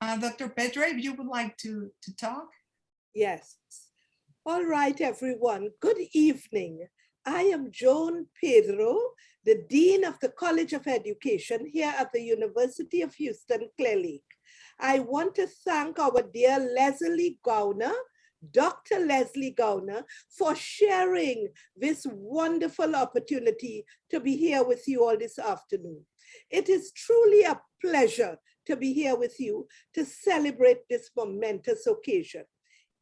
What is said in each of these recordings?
Dr. Pedro, if you would like to talk. Yes. All right, everyone. Good evening. I am Joan Pedro, the Dean of the College of Education here at the University of Houston, Clear Lake. I want to thank our dear Leslie Gowner, Dr. Leslie Gowner, for sharing this wonderful opportunity to be here with you all this afternoon. It is truly a pleasure to be here with you to celebrate this momentous occasion.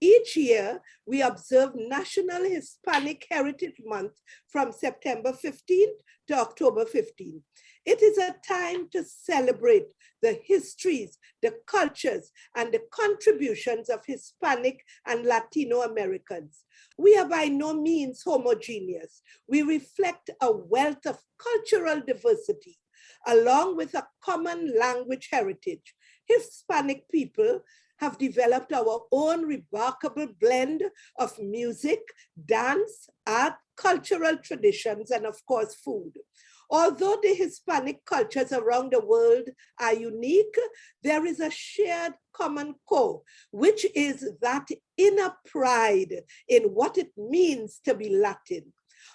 Each year, we observe National Hispanic Heritage Month from September 15th to October 15th. It is a time to celebrate the histories, the cultures, and the contributions of Hispanic and Latino Americans. We are by no means homogeneous. We reflect a wealth of cultural diversity, along with a common language heritage. Hispanic people have developed our own remarkable blend of music, dance, art, cultural traditions, and of course, food. Although the Hispanic cultures around the world are unique, there is a shared common core, which is that inner pride in what it means to be Latin.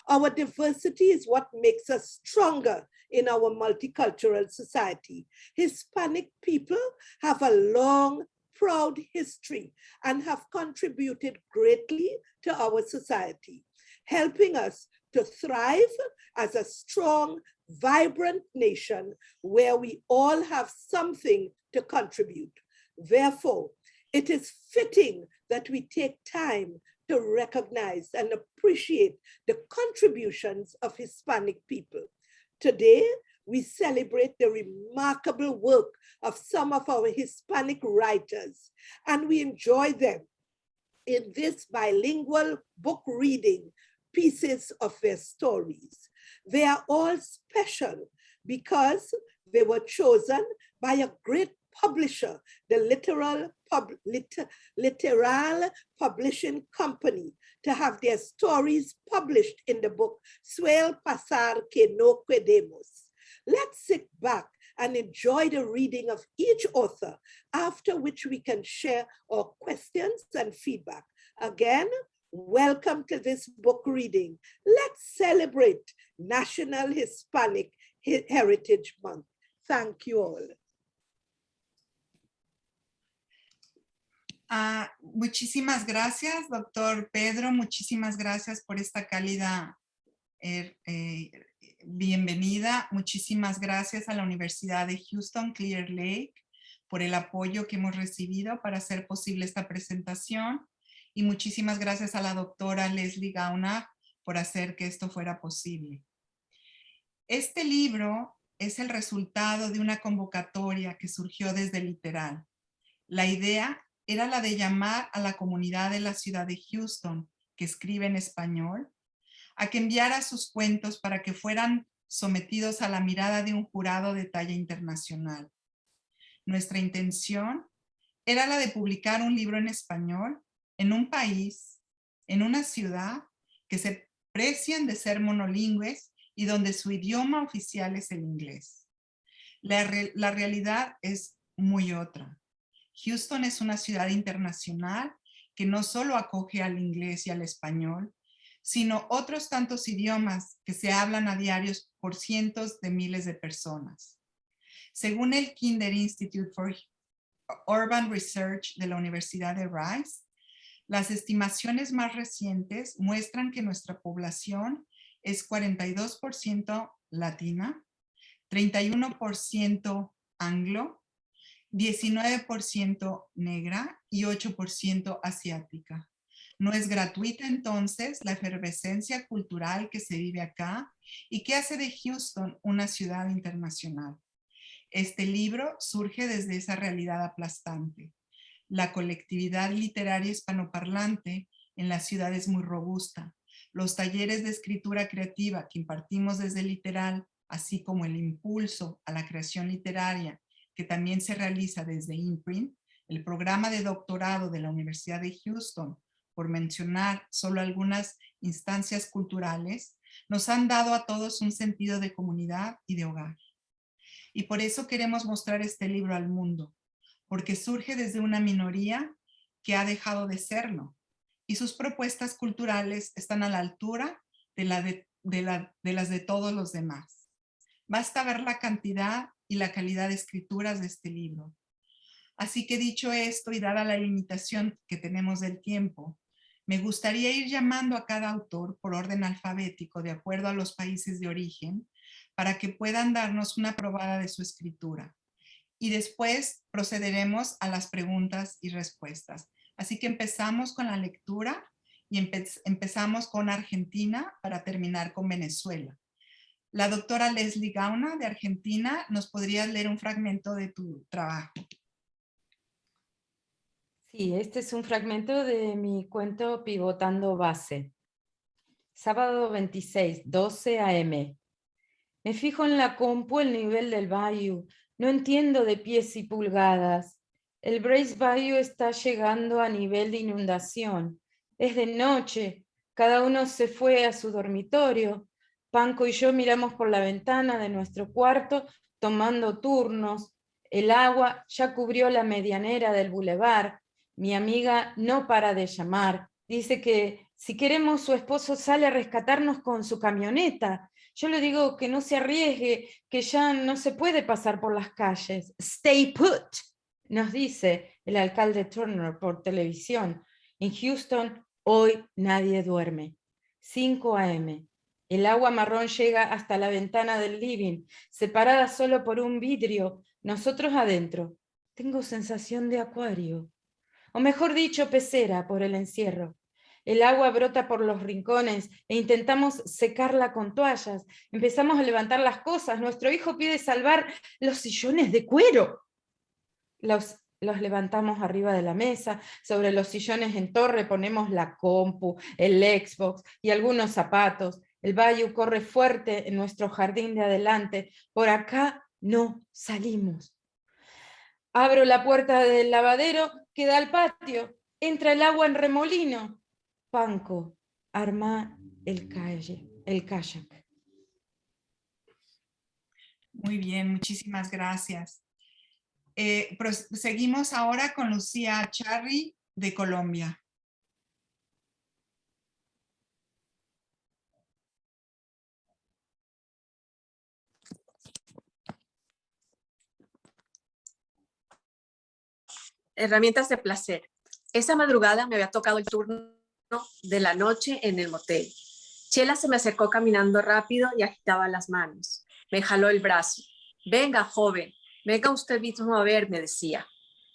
Our diversity is what makes us stronger in our multicultural society. Hispanic people have a long, proud history and have contributed greatly to our society, helping us to thrive as a strong, vibrant nation where we all have something to contribute. Therefore, it is fitting that we take time to recognize and appreciate the contributions of Hispanic people. Today, we celebrate the remarkable work of some of our Hispanic writers, and we enjoy them in this bilingual book reading pieces of their stories. They are all special because they were chosen by a great publisher, the Literal Publishing Company, to have their stories published in the book Suel Pasar que no quedemos. Let's sit back and enjoy the reading of each author, after which we can share our questions and feedback. Again, welcome to this book reading. Let's celebrate National Hispanic Heritage Month. Thank you all. Muchísimas gracias, doctor Pedro. Muchísimas gracias por esta cálida bienvenida. Muchísimas gracias a la Universidad de Houston, Clear Lake, por el apoyo que hemos recibido para hacer posible esta presentación. Y muchísimas gracias a la doctora Leslie Gowner por hacer que esto fuera posible. Este libro es el resultado de una convocatoria que surgió desde Literal. La idea era la de llamar a la comunidad de la ciudad de Houston, que escribe en español, a que enviara sus cuentos para que fueran sometidos a la mirada de un jurado de talla internacional. Nuestra intención era la de publicar un libro en español en un país, en una ciudad que se precian de ser monolingües y donde su idioma oficial es el inglés. La realidad es muy otra. Houston es una ciudad internacional que no solo acoge al inglés y al español, sino otros tantos idiomas que se hablan a diario por cientos de miles de personas. Según el Kinder Institute for Urban Research de la Universidad de Rice, las estimaciones más recientes muestran que nuestra población es 42% latina, 31% anglo, 19% negra y 8% asiática. No es gratuita entonces la efervescencia cultural que se vive acá y que hace de Houston una ciudad internacional. Este libro surge desde esa realidad aplastante. La colectividad literaria hispanoparlante en la ciudad es muy robusta. Los talleres de escritura creativa que impartimos desde Literal, así como el impulso a la creación literaria que también se realiza desde Imprint, el programa de doctorado de la Universidad de Houston, por mencionar solo algunas instancias culturales, nos han dado a todos un sentido de comunidad y de hogar. Y por eso queremos mostrar este libro al mundo, porque surge desde una minoría que ha dejado de serlo, y sus propuestas culturales están a la altura de las de todos los demás. Basta ver la cantidad y la calidad de escrituras de este libro. Así que dicho esto y dada la limitación que tenemos del tiempo, me gustaría ir llamando a cada autor por orden alfabético de acuerdo a los países de origen para que puedan darnos una probada de su escritura. Y después procederemos a las preguntas y respuestas. Así que empezamos con la lectura y empezamos con Argentina para terminar con Venezuela. La doctora Leslie Gauna de Argentina, ¿nos podrías leer un fragmento de tu trabajo? Sí, este es un fragmento de mi cuento Pivotando Base. Sábado 26, 12 a.m. Me fijo en la compu el nivel del bayou. No entiendo de pies y pulgadas. El Brace Bayou está llegando a nivel de inundación. Es de noche. Cada uno se fue a su dormitorio. Panco y yo miramos por la ventana de nuestro cuarto tomando turnos. El agua ya cubrió la medianera del bulevar. Mi amiga no para de llamar. Dice que si queremos su esposo sale a rescatarnos con su camioneta. Yo le digo que no se arriesgue, que ya no se puede pasar por las calles. Stay put, nos dice el alcalde Turner por televisión. En Houston hoy nadie duerme. 5 a.m. El agua marrón llega hasta la ventana del living, separada solo por un vidrio. Nosotros adentro. Tengo sensación de acuario. O mejor dicho, pecera por el encierro. El agua brota por los rincones e intentamos secarla con toallas. Empezamos a levantar las cosas. Nuestro hijo pide salvar los sillones de cuero. Los levantamos arriba de la mesa. Sobre los sillones en torre ponemos la compu, el Xbox y algunos zapatos. El bayou corre fuerte en nuestro jardín de adelante. Por acá no salimos. Abro la puerta del lavadero que da al patio. Entra el agua en remolino. Panco, arma el kayak. Muy bien, muchísimas gracias. Seguimos ahora con Lucía Charri de Colombia. Herramientas de placer. Esa madrugada me había tocado el turno de la noche en el motel. Chela se me acercó caminando rápido y agitaba las manos. Me jaló el brazo. Venga, joven, venga usted mismo a ver, me decía.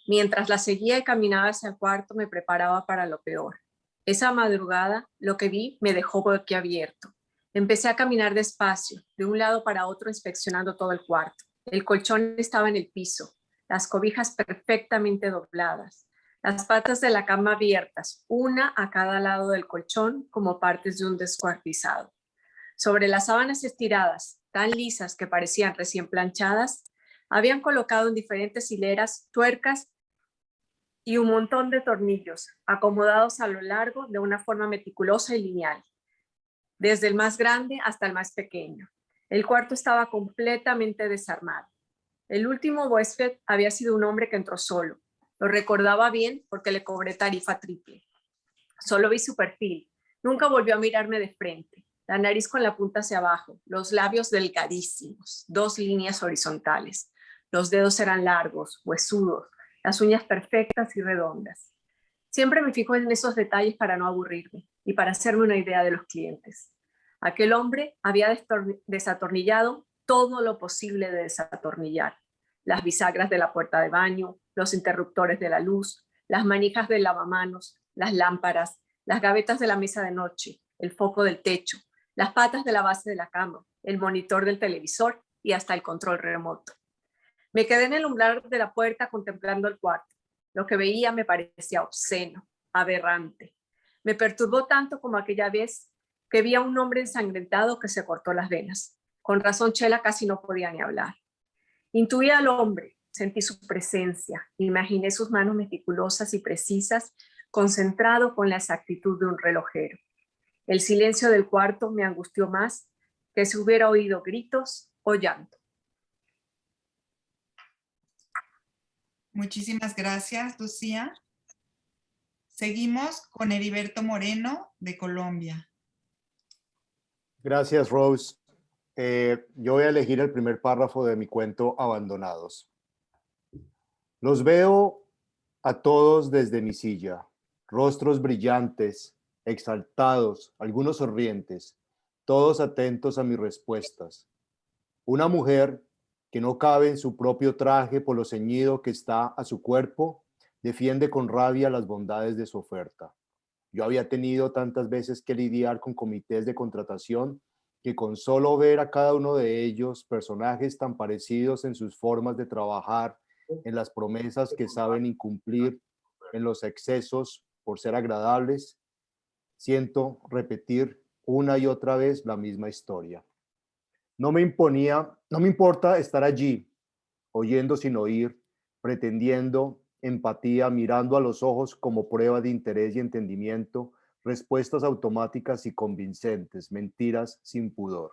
Mientras la seguía y caminaba hacia el cuarto, me preparaba para lo peor. Esa madrugada, lo que vi me dejó boquiabierto. Empecé a caminar despacio, de un lado para otro, inspeccionando todo el cuarto. El colchón estaba en el piso, las cobijas perfectamente dobladas, las patas de la cama abiertas, una a cada lado del colchón como partes de un descuartizado. Sobre las sábanas estiradas, tan lisas que parecían recién planchadas, habían colocado en diferentes hileras tuercas y un montón de tornillos, acomodados a lo largo de una forma meticulosa y lineal, desde el más grande hasta el más pequeño. El cuarto estaba completamente desarmado. El último huésped había sido un hombre que entró solo. Lo recordaba bien porque le cobré tarifa triple. Solo vi su perfil. Nunca volvió a mirarme de frente. La nariz con la punta hacia abajo, los labios delgadísimos, 2 líneas horizontales. Los dedos eran largos, huesudos, las uñas perfectas y redondas. Siempre me fijo en esos detalles para no aburrirme y para hacerme una idea de los clientes. Aquel hombre había desatornillado todo lo posible de desatornillar. Las bisagras de la puerta de baño, los interruptores de la luz, las manijas del lavamanos, las lámparas, las gavetas de la mesa de noche, el foco del techo, las patas de la base de la cama, el monitor del televisor y hasta el control remoto. Me quedé en el umbral de la puerta contemplando el cuarto. Lo que veía me parecía obsceno, aberrante. Me perturbó tanto como aquella vez que vi a un hombre ensangrentado que se cortó las venas. Con razón, Chela casi no podía ni hablar. Intuí al hombre, sentí su presencia, imaginé sus manos meticulosas y precisas, concentrado con la exactitud de un relojero. El silencio del cuarto me angustió más que si hubiera oído gritos o llanto. Muchísimas gracias, Lucía. Seguimos con Heriberto Moreno, de Colombia. Gracias, Rose. Yo voy a elegir el primer párrafo de mi cuento Abandonados. Los veo a todos desde mi silla, rostros brillantes, exaltados, algunos sonrientes, todos atentos a mis respuestas. Una mujer que no cabe en su propio traje por lo ceñido que está a su cuerpo, defiende con rabia las bondades de su oferta. Yo había tenido tantas veces que lidiar con comités de contratación que con solo ver a cada uno de ellos, personajes tan parecidos en sus formas de trabajar, en las promesas que saben incumplir, en los excesos por ser agradables, siento repetir una y otra vez la misma historia. No me importa estar allí, oyendo sin oír, pretendiendo empatía, mirando a los ojos como prueba de interés y entendimiento, respuestas automáticas y convincentes, mentiras sin pudor.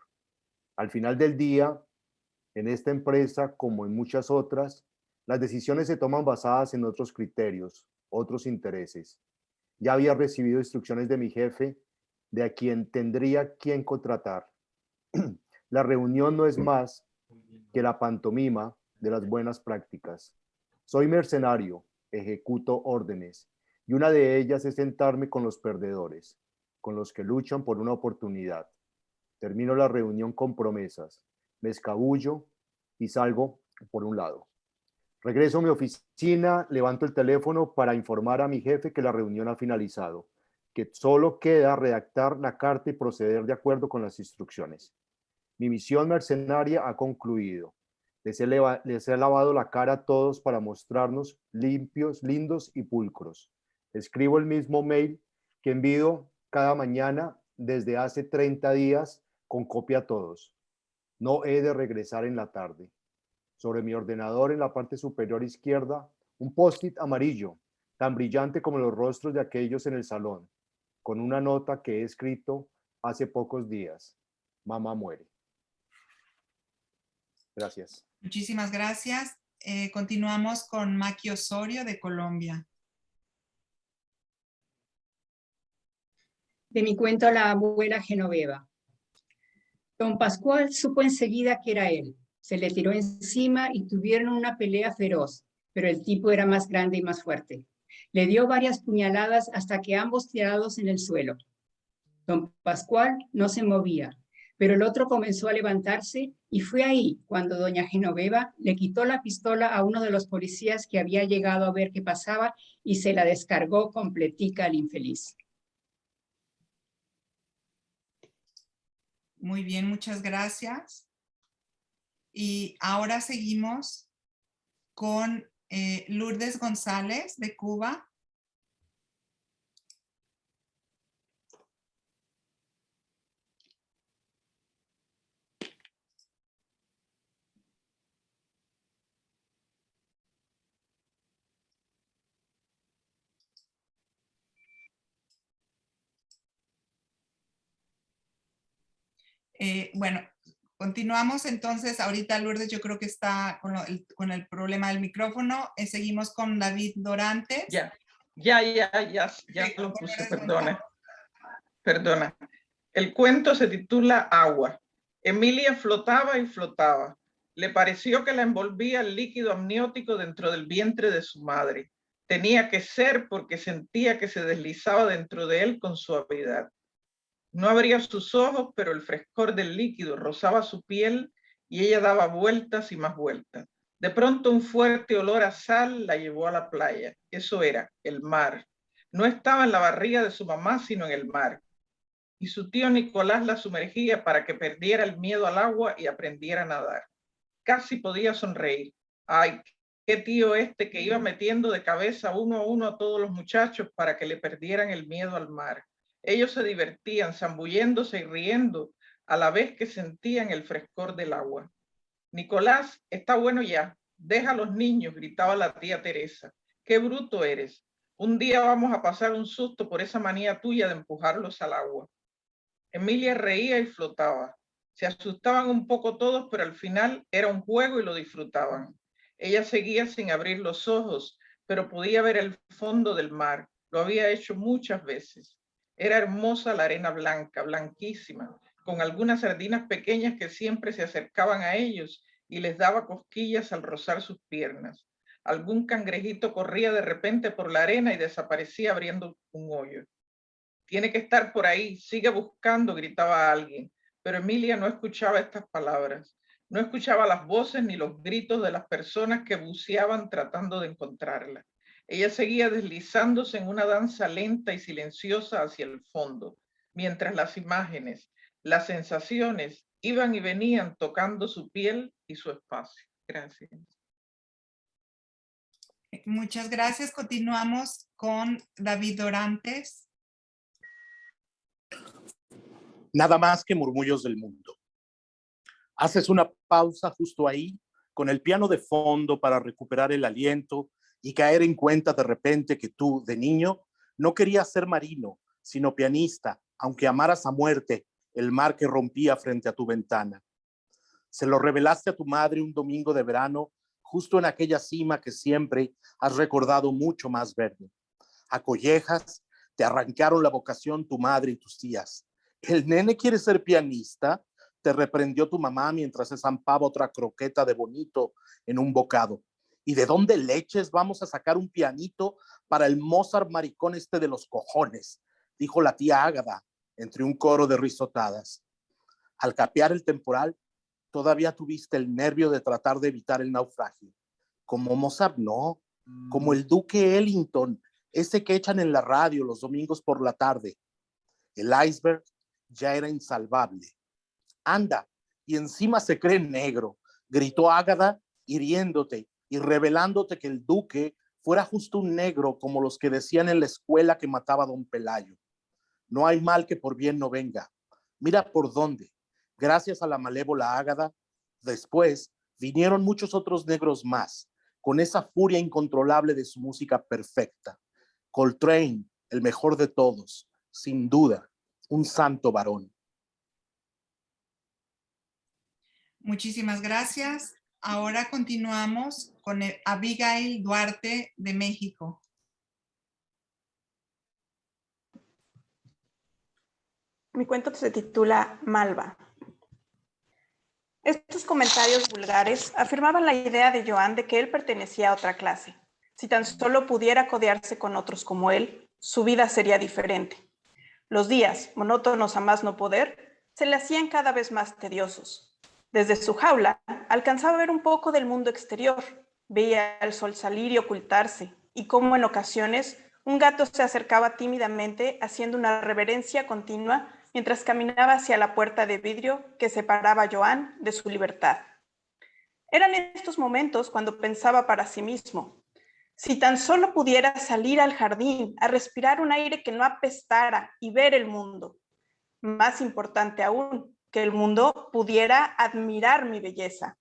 Al final del día, en esta empresa, como en muchas otras, las decisiones se toman basadas en otros criterios, otros intereses. Ya había recibido instrucciones de mi jefe de a quien tendría quien contratar. La reunión no es más que la pantomima de las buenas prácticas. Soy mercenario, ejecuto órdenes, y una de ellas es sentarme con los perdedores, con los que luchan por una oportunidad. Termino la reunión con promesas, me escabullo y salgo por un lado. Regreso a mi oficina, levanto el teléfono para informar a mi jefe que la reunión ha finalizado, que solo queda redactar la carta y proceder de acuerdo con las instrucciones. Mi misión mercenaria ha concluido. Les he lavado la cara a todos para mostrarnos limpios, lindos y pulcros. Escribo el mismo mail que envío cada mañana desde hace 30 días con copia a todos. No he de regresar en la tarde. Sobre mi ordenador en la parte superior izquierda, un post-it amarillo, tan brillante como los rostros de aquellos en el salón, con una nota que he escrito hace pocos días. Mamá muere. Gracias. Muchísimas gracias. Continuamos con Maki Osorio, de Colombia. De mi cuento La abuela Genoveva. Don Pascual supo enseguida que era él. Se le tiró encima y tuvieron una pelea feroz, pero el tipo era más grande y más fuerte. Le dio varias puñaladas hasta que ambos tirados en el suelo. Don Pascual no se movía, pero el otro comenzó a levantarse y fue ahí cuando doña Genoveva le quitó la pistola a uno de los policías que había llegado a ver qué pasaba y se la descargó completica al infeliz. Muy bien, muchas gracias. Y ahora seguimos con Lourdes González, de Cuba. Bueno, continuamos entonces. Ahorita Lourdes yo creo que está con el problema del micrófono. Seguimos con David Dorantes. Ya lo puse, perdona. El cuento se titula Agua. Emilia flotaba y flotaba. Le pareció que la envolvía el líquido amniótico dentro del vientre de su madre. Tenía que ser porque sentía que se deslizaba dentro de él con suavidad. No abría sus ojos, pero el frescor del líquido rozaba su piel y ella daba vueltas y más vueltas. De pronto un fuerte olor a sal la llevó a la playa. Eso era, el mar. No estaba en la barriga de su mamá, sino en el mar. Y su tío Nicolás la sumergía para que perdiera el miedo al agua y aprendiera a nadar. Casi podía sonreír. Ay, qué tío este que iba metiendo de cabeza uno a uno a todos los muchachos para que le perdieran el miedo al mar. Ellos se divertían, zambulléndose y riendo, a la vez que sentían el frescor del agua. Nicolás, está bueno ya, deja a los niños, gritaba la tía Teresa. Qué bruto eres. Un día vamos a pasar un susto por esa manía tuya de empujarlos al agua. Emilia reía y flotaba. Se asustaban un poco todos, pero al final era un juego y lo disfrutaban. Ella seguía sin abrir los ojos, pero podía ver el fondo del mar. Lo había hecho muchas veces. Era hermosa la arena blanca, blanquísima, con algunas sardinas pequeñas que siempre se acercaban a ellos y les daba cosquillas al rozar sus piernas. Algún cangrejito corría de repente por la arena y desaparecía abriendo un hoyo. Tiene que estar por ahí, sigue buscando, gritaba alguien. Pero Emilia no escuchaba estas palabras. No escuchaba las voces ni los gritos de las personas que buceaban tratando de encontrarla. Ella seguía deslizándose en una danza lenta y silenciosa hacia el fondo, mientras las imágenes, las sensaciones iban y venían tocando su piel y su espacio. Gracias. Muchas gracias. Continuamos con David Dorantes. Nada más que murmullos del mundo. Haces una pausa justo ahí, con el piano de fondo para recuperar el aliento y caer en cuenta de repente que tú, de niño, no querías ser marino, sino pianista, aunque amaras a muerte el mar que rompía frente a tu ventana. Se lo revelaste a tu madre un domingo de verano, justo en aquella cima que siempre has recordado mucho más verde. A collejas te arrancaron la vocación tu madre y tus tías. ¿El nene quiere ser pianista?, te reprendió tu mamá mientras se zampaba otra croqueta de bonito en un bocado. ¿Y de dónde leches vamos a sacar un pianito para el Mozart maricón este de los cojones?, dijo la tía Ágata entre un coro de risotadas. Al capear el temporal, todavía tuviste el nervio de tratar de evitar el naufragio. Como Mozart no, como el Duque Ellington, ese que echan en la radio los domingos por la tarde. El iceberg ya era insalvable. Anda, y encima se cree negro, gritó Ágata, hiriéndote y revelándote que el duque fuera justo un negro como los que decían en la escuela que mataba a don Pelayo. No hay mal que por bien no venga. Mira por dónde. Gracias a la malévola Ágata, después vinieron muchos otros negros más, con esa furia incontrolable de su música perfecta. Coltrane, el mejor de todos, sin duda, un santo varón. Muchísimas gracias. Ahora continuamos con Abigail Duarte de México. Mi cuento se titula Malva. Estos comentarios vulgares afirmaban la idea de Joan de que él pertenecía a otra clase. Si tan solo pudiera codearse con otros como él, su vida sería diferente. Los días, monótonos a más no poder, se le hacían cada vez más tediosos. Desde su jaula, alcanzaba a ver un poco del mundo exterior. Veía el sol salir y ocultarse, y cómo en ocasiones un gato se acercaba tímidamente haciendo una reverencia continua mientras caminaba hacia la puerta de vidrio que separaba a Joan de su libertad. Eran estos momentos cuando pensaba para sí mismo: si tan solo pudiera salir al jardín a respirar un aire que no apestara y ver el mundo. Más importante aún, que el mundo pudiera admirar mi belleza.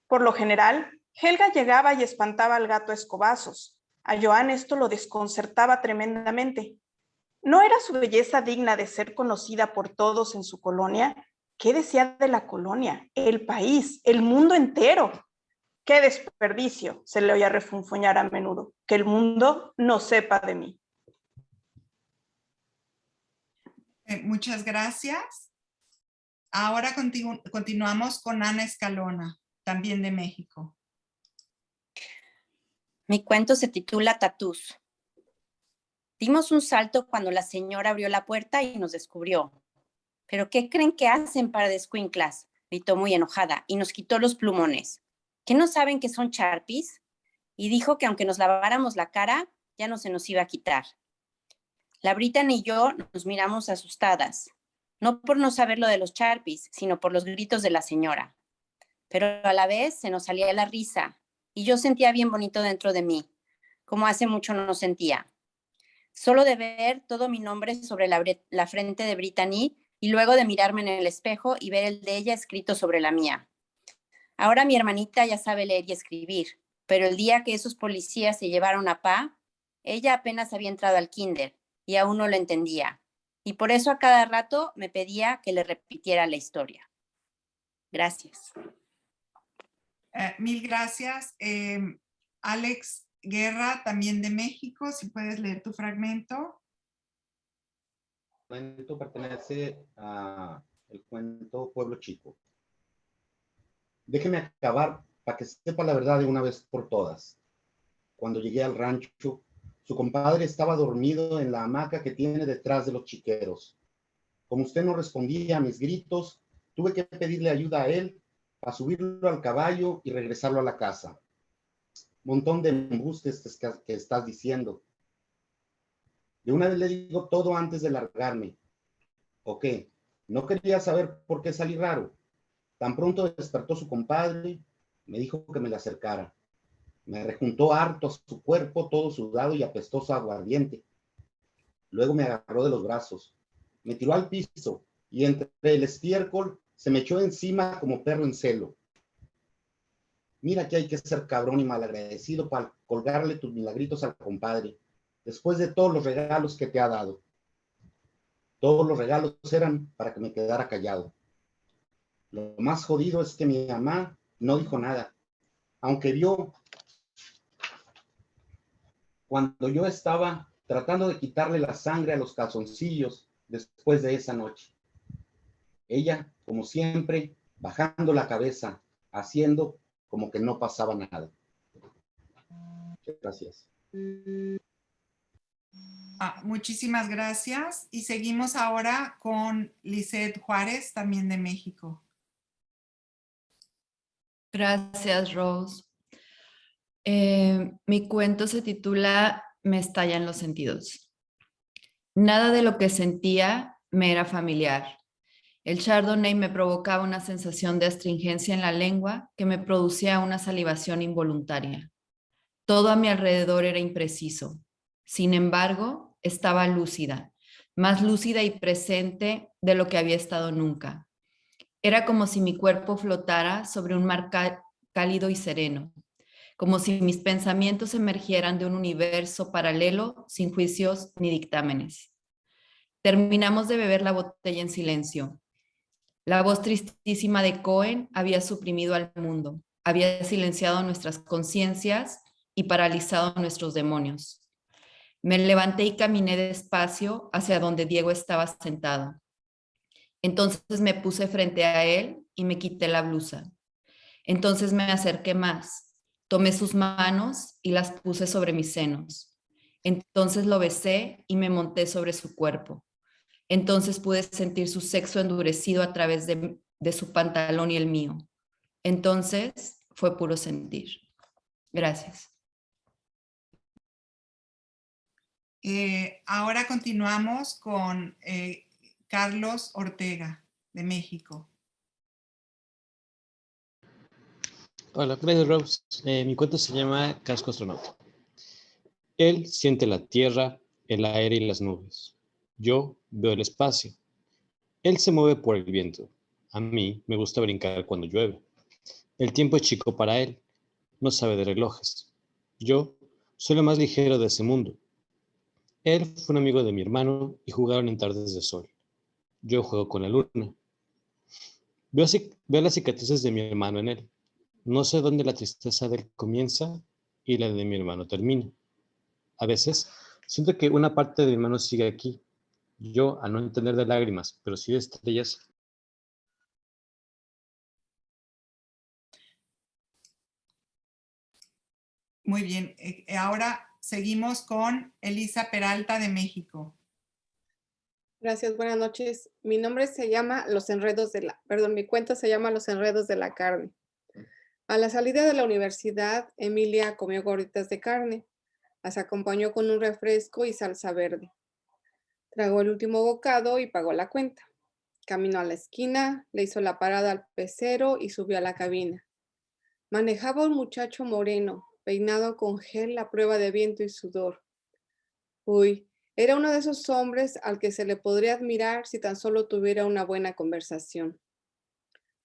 Por lo general, Helga llegaba y espantaba al gato a escobazos. A Joan esto lo desconcertaba tremendamente. ¿No era su belleza digna de ser conocida por todos en su colonia? ¿Qué decía de la colonia, el país, el mundo entero? ¡Qué desperdicio!, se le oía refunfuñar a menudo, que el mundo no sepa de mí. Muchas gracias. Ahora continuamos con Ana Escalona, también de México. Mi cuento se titula Tatús. Dimos un salto cuando la señora abrió la puerta y nos descubrió. ¿Pero qué creen que hacen para descuinclas?, gritó muy enojada y nos quitó los plumones. ¿Qué no saben que son Sharpies? Y dijo que aunque nos laváramos la cara, ya no se nos iba a quitar. La Brittany y yo nos miramos asustadas, no por no saber lo de los Sharpies, sino por los gritos de la señora. Pero a la vez se nos salía la risa y yo sentía bien bonito dentro de mí, como hace mucho no sentía. Solo de ver todo mi nombre sobre la frente de Brittany y luego de mirarme en el espejo y ver el de ella escrito sobre la mía. Ahora mi hermanita ya sabe leer y escribir, pero el día que esos policías se llevaron a Pa, ella apenas había entrado al kinder y aún no lo entendía. Y por eso a cada rato me pedía que le repitiera la historia. Gracias. Mil gracias. Alex Guerra, también de México, si puedes leer tu fragmento. El cuento pertenece al cuento Pueblo Chico. Déjeme acabar para que sepa la verdad de una vez por todas. Cuando llegué al rancho, su compadre estaba dormido en la hamaca que tiene detrás de los chiqueros. Como usted no respondía a mis gritos, tuve que pedirle ayuda a él para subirlo al caballo y regresarlo a la casa. Montón de embustes que estás diciendo. De una vez le digo todo antes de largarme. ¿O qué? No quería saber por qué salí raro. Tan pronto despertó su compadre, me dijo que me le acercara. Me rejuntó harto su cuerpo, todo sudado y apestoso a aguardiente. Luego me agarró de los brazos, me tiró al piso y entre el estiércol se me echó encima como perro en celo. Mira que hay que ser cabrón y malagradecido para colgarle tus milagritos al compadre, después de todos los regalos que te ha dado. Todos los regalos eran para que me quedara callado. Lo más jodido es que mi mamá no dijo nada, aunque vio cuando yo estaba tratando de quitarle la sangre a los calzoncillos después de esa noche. Ella, como siempre, bajando la cabeza, haciendo como que no pasaba nada. Gracias. Muchísimas gracias. Y seguimos ahora con Lisette Juárez, también de México. Gracias, Rose. Mi cuento se titula Me estallan los sentidos. Nada de lo que sentía me era familiar. El Chardonnay me provocaba una sensación de astringencia en la lengua que me producía una salivación involuntaria. Todo a mi alrededor era impreciso. Sin embargo, estaba lúcida, más lúcida y presente de lo que había estado nunca. Era como si mi cuerpo flotara sobre un mar cálido y sereno, como si mis pensamientos emergieran de un universo paralelo sin juicios ni dictámenes. Terminamos de beber la botella en silencio. La voz tristísima de Cohen había suprimido al mundo, había silenciado nuestras conciencias y paralizado nuestros demonios. Me levanté y caminé despacio hacia donde Diego estaba sentado. Entonces me puse frente a él y me quité la blusa. Entonces me acerqué más, tomé sus manos y las puse sobre mis senos. Entonces lo besé y me monté sobre su cuerpo. Entonces pude sentir su sexo endurecido a través de su pantalón y el mío. Entonces fue puro sentir. Gracias. Ahora continuamos con Carlos Ortega, de México. Hola, gracias, Rose. Mi cuento se llama Casco Astronauta. Él siente la tierra, el aire y las nubes. Yo veo el espacio. Él se mueve por el viento. A mí me gusta brincar cuando llueve. El tiempo es chico para él. No sabe de relojes. Yo soy lo más ligero de ese mundo. Él fue un amigo de mi hermano y jugaron en tardes de sol. Yo juego con la luna. Veo las cicatrices de mi hermano en él. No sé dónde la tristeza de él comienza y la de mi hermano termina. A veces siento que una parte de mi hermano sigue aquí. Yo, a no entender de lágrimas, pero sí de estrellas. Muy bien. Ahora seguimos con Elisa Peralta, de México. Gracias, buenas noches. Mi cuento se llama Los enredos de la carne. A la salida de la universidad, Emilia comió gorditas de carne. Las acompañó con un refresco y salsa verde. Tragó el último bocado y pagó la cuenta. Caminó a la esquina, le hizo la parada al pecero y subió a la cabina. Manejaba un muchacho moreno, peinado con gel a prueba de viento y sudor. Uy, era uno de esos hombres al que se le podría admirar si tan solo tuviera una buena conversación.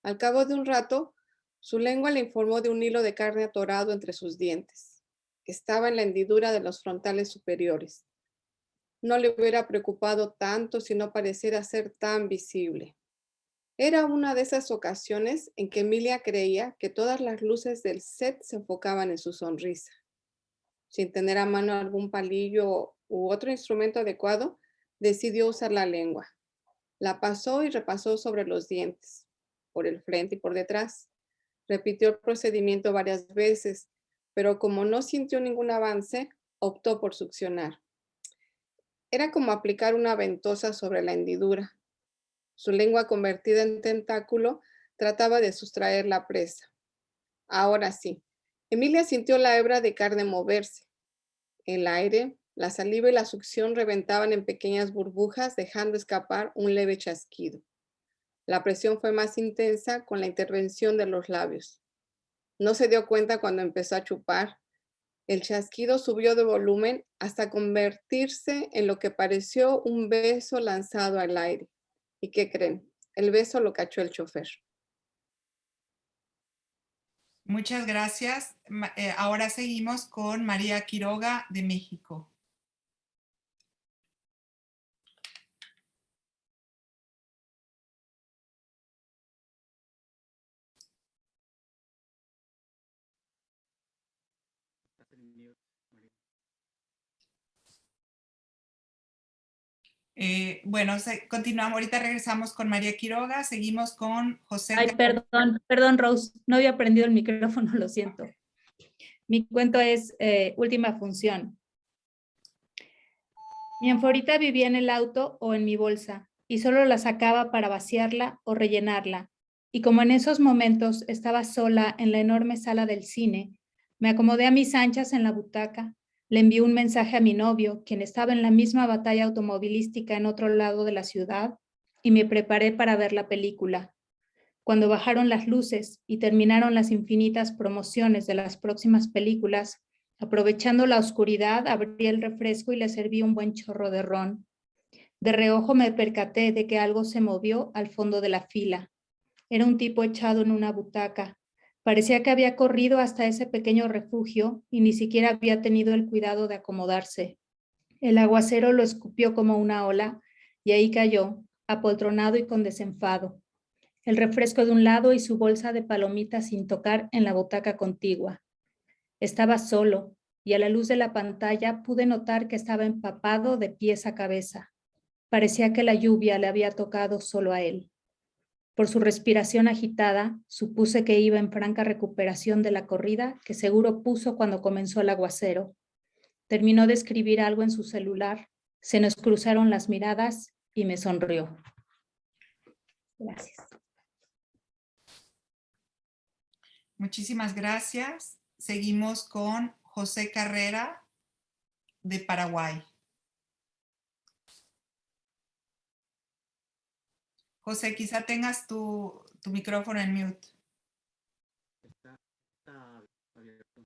Al cabo de un rato, su lengua le informó de un hilo de carne atorado entre sus dientes. Estaba en la hendidura de los frontales superiores. No le hubiera preocupado tanto si no pareciera ser tan visible. Era una de esas ocasiones en que Emilia creía que todas las luces del set se enfocaban en su sonrisa. Sin tener a mano algún palillo u otro instrumento adecuado, decidió usar la lengua. La pasó y repasó sobre los dientes, por el frente y por detrás. Repitió el procedimiento varias veces, pero como no sintió ningún avance, optó por succionar. Era como aplicar una ventosa sobre la hendidura. Su lengua convertida en tentáculo trataba de sustraer la presa. Ahora sí, Emilia sintió la hebra de carne moverse. El aire, la saliva y la succión reventaban en pequeñas burbujas, dejando escapar un leve chasquido. La presión fue más intensa con la intervención de los labios. No se dio cuenta cuando empezó a chupar. El chasquido subió de volumen hasta convertirse en lo que pareció un beso lanzado al aire. ¿Y qué creen? El beso lo cachó el chofer. Muchas gracias. Ahora seguimos con María Quiroga de México. Bueno, continuamos. Ahorita regresamos con María Quiroga. Seguimos con José. Ay, perdón, Rose. No había prendido el micrófono, lo siento. Mi cuento es Última función. Mi anforita vivía en el auto o en mi bolsa y solo la sacaba para vaciarla o rellenarla. Y como en esos momentos estaba sola en la enorme sala del cine, me acomodé a mis anchas en la butaca, le envié un mensaje a mi novio, quien estaba en la misma batalla automovilística en otro lado de la ciudad, y me preparé para ver la película. Cuando bajaron las luces y terminaron las infinitas promociones de las próximas películas, aprovechando la oscuridad, abrí el refresco y le serví un buen chorro de ron. De reojo me percaté de que algo se movió al fondo de la fila. Era un tipo echado en una butaca. Parecía que había corrido hasta ese pequeño refugio y ni siquiera había tenido el cuidado de acomodarse. El aguacero lo escupió como una ola y ahí cayó, apoltronado y con desenfado. El refresco de un lado y su bolsa de palomitas sin tocar en la butaca contigua. Estaba solo y a la luz de la pantalla pude notar que estaba empapado de pies a cabeza. Parecía que la lluvia le había tocado solo a él. Por su respiración agitada, supuse que iba en franca recuperación de la corrida que seguro puso cuando comenzó el aguacero. Terminó de escribir algo en su celular, se nos cruzaron las miradas y me sonrió. Gracias. Muchísimas gracias. Seguimos con José Carrera de Paraguay. José, quizá tengas tu micrófono en mute. Está abierto.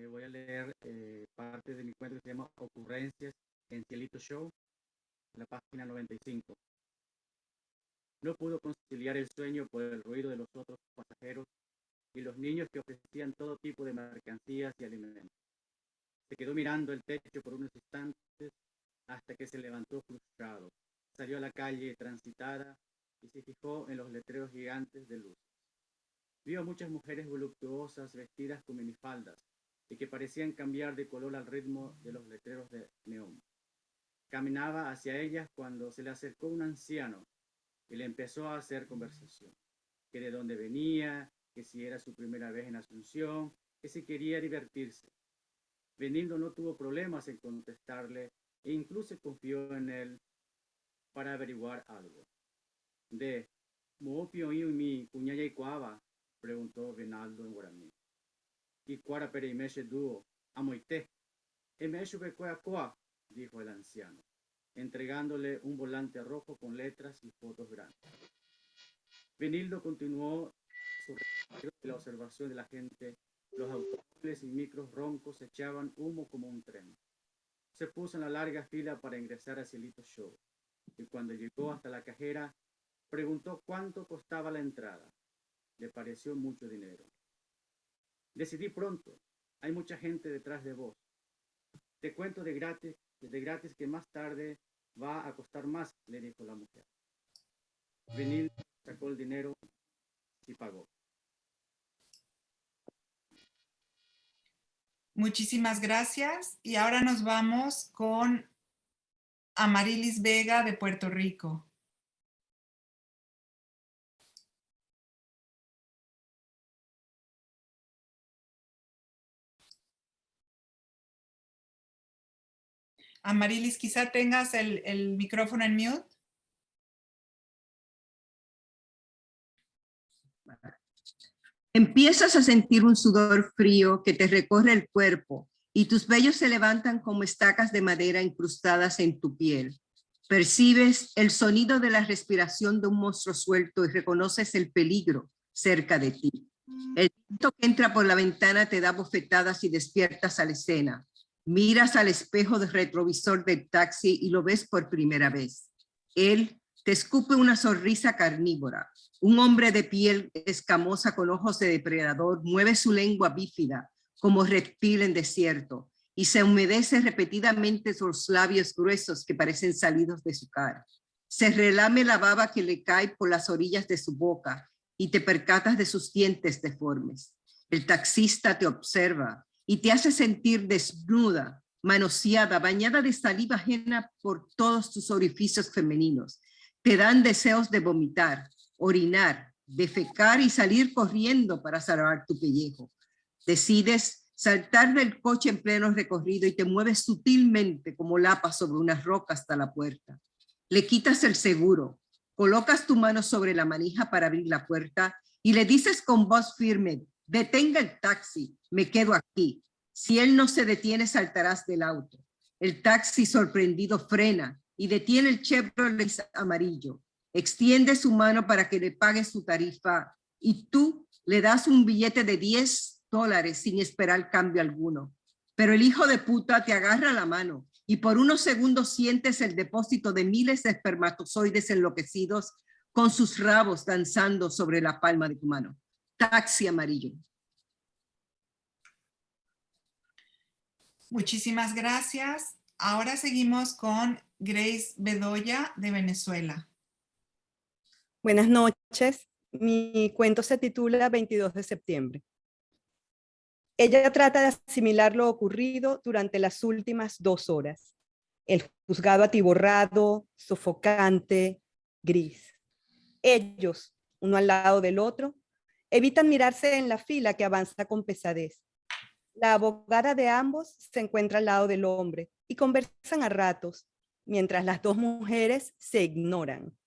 Voy a leer parte de mi cuento que se llama Ocurrencias en Cielito Show, la página 95. No pudo conciliar el sueño por el ruido de los otros pasajeros y los niños que ofrecían todo tipo de mercancías y alimentos. Se quedó mirando el techo por unos instantes hasta que se levantó frustrado. Salió a la calle transitada y se fijó en los letreros gigantes de luz. Vio a muchas mujeres voluptuosas vestidas con minifaldas y que parecían cambiar de color al ritmo de los letreros de neón. Caminaba hacia ellas cuando se le acercó un anciano y le empezó a hacer conversación, que de dónde venía, que si era su primera vez en Asunción, que si quería divertirse. Benigno no tuvo problemas en contestarle e incluso confió en él para averiguar algo. De Moopio y mi cuñaya y cuava, preguntó Benaldo en guaraní. Y cuara perimeche dúo, amoité. Emeshu becoa, dijo el anciano, entregándole un volante rojo con letras y fotos grandes. Benildo continuó su recorrido de la observación de la gente. Los automóviles y micros roncos echaban humo como un tren. Se puso en la larga fila para ingresar a Cielito Show, y cuando llegó hasta la cajera, preguntó cuánto costaba la entrada. Le pareció mucho dinero. Decidí pronto, hay mucha gente detrás de vos. Te cuento de gratis que más tarde va a costar más, le dijo la mujer. Brynilda sacó el dinero y pagó. Muchísimas gracias. Y ahora nos vamos con Amarilis Vega de Puerto Rico. Amarilis, quizá tengas el micrófono en mute. Empiezas a sentir un sudor frío que te recorre el cuerpo y tus vellos se levantan como estacas de madera incrustadas en tu piel. Percibes el sonido de la respiración de un monstruo suelto y reconoces el peligro cerca de ti. El viento que entra por la ventana te da bofetadas y despiertas a la escena. Miras al espejo del retrovisor del taxi y lo ves por primera vez. Él te escupe una sonrisa carnívora. Un hombre de piel escamosa con ojos de depredador mueve su lengua bífida como reptil en desierto y se humedece repetidamente sus labios gruesos que parecen salidos de su cara. Se relame la baba que le cae por las orillas de su boca y te percatas de sus dientes deformes. El taxista te observa y te hace sentir desnuda, manoseada, bañada de saliva ajena por todos tus orificios femeninos. Te dan deseos de vomitar, orinar, defecar y salir corriendo para salvar tu pellejo. Decides saltar del coche en pleno recorrido y te mueves sutilmente como lapa sobre una roca hasta la puerta. Le quitas el seguro, colocas tu mano sobre la manija para abrir la puerta y le dices con voz firme: detenga el taxi, me quedo aquí. Si él no se detiene, saltarás del auto. El taxi, sorprendido, frena y detiene el Chevrolet amarillo. Extiende su mano para que le pague su tarifa y tú le das un billete de $10 sin esperar cambio alguno. Pero el hijo de puta te agarra la mano y por unos segundos sientes el depósito de miles de espermatozoides enloquecidos con sus rabos danzando sobre la palma de tu mano. Taxi amarillo. Muchísimas gracias. Ahora seguimos con Grace Bedoya de Venezuela. Buenas noches. Mi cuento se titula 22 de septiembre. Ella trata de asimilar lo ocurrido durante las últimas 2 horas. El juzgado atiborrado, sofocante, gris. Ellos, uno al lado del otro, evitan mirarse en la fila que avanza con pesadez. La abogada de ambos se encuentra al lado del hombre y conversan a ratos, mientras las 2 mujeres se ignoran.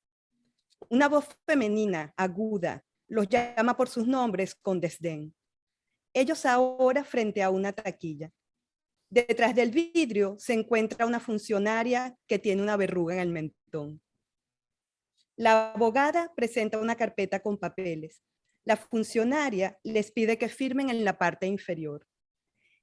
Una voz femenina, aguda, los llama por sus nombres con desdén. Ellos ahora frente a una taquilla. Detrás del vidrio se encuentra una funcionaria que tiene una verruga en el mentón. La abogada presenta una carpeta con papeles. La funcionaria les pide que firmen en la parte inferior.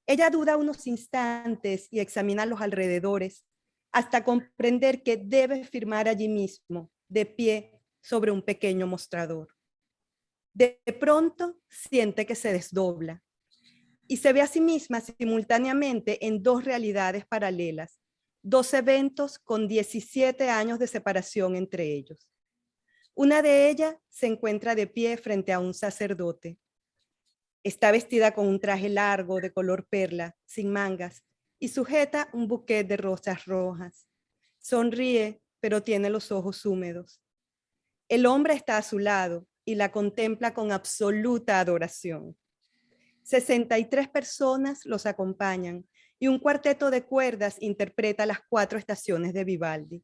Ella duda unos instantes y examina los alrededores hasta comprender que debe firmar allí mismo, de pie, sobre un pequeño mostrador. De pronto siente que se desdobla y se ve a sí misma simultáneamente en 2 realidades paralelas, 2 eventos con 17 años de separación entre ellos. Una de ellas se encuentra de pie frente a un sacerdote. Está vestida con un traje largo de color perla, sin mangas, y sujeta un buquete de rosas rojas. Sonríe, pero tiene los ojos húmedos. El hombre está a su lado y la contempla con absoluta adoración. 63 personas los acompañan y un cuarteto de cuerdas interpreta las 4 estaciones de Vivaldi.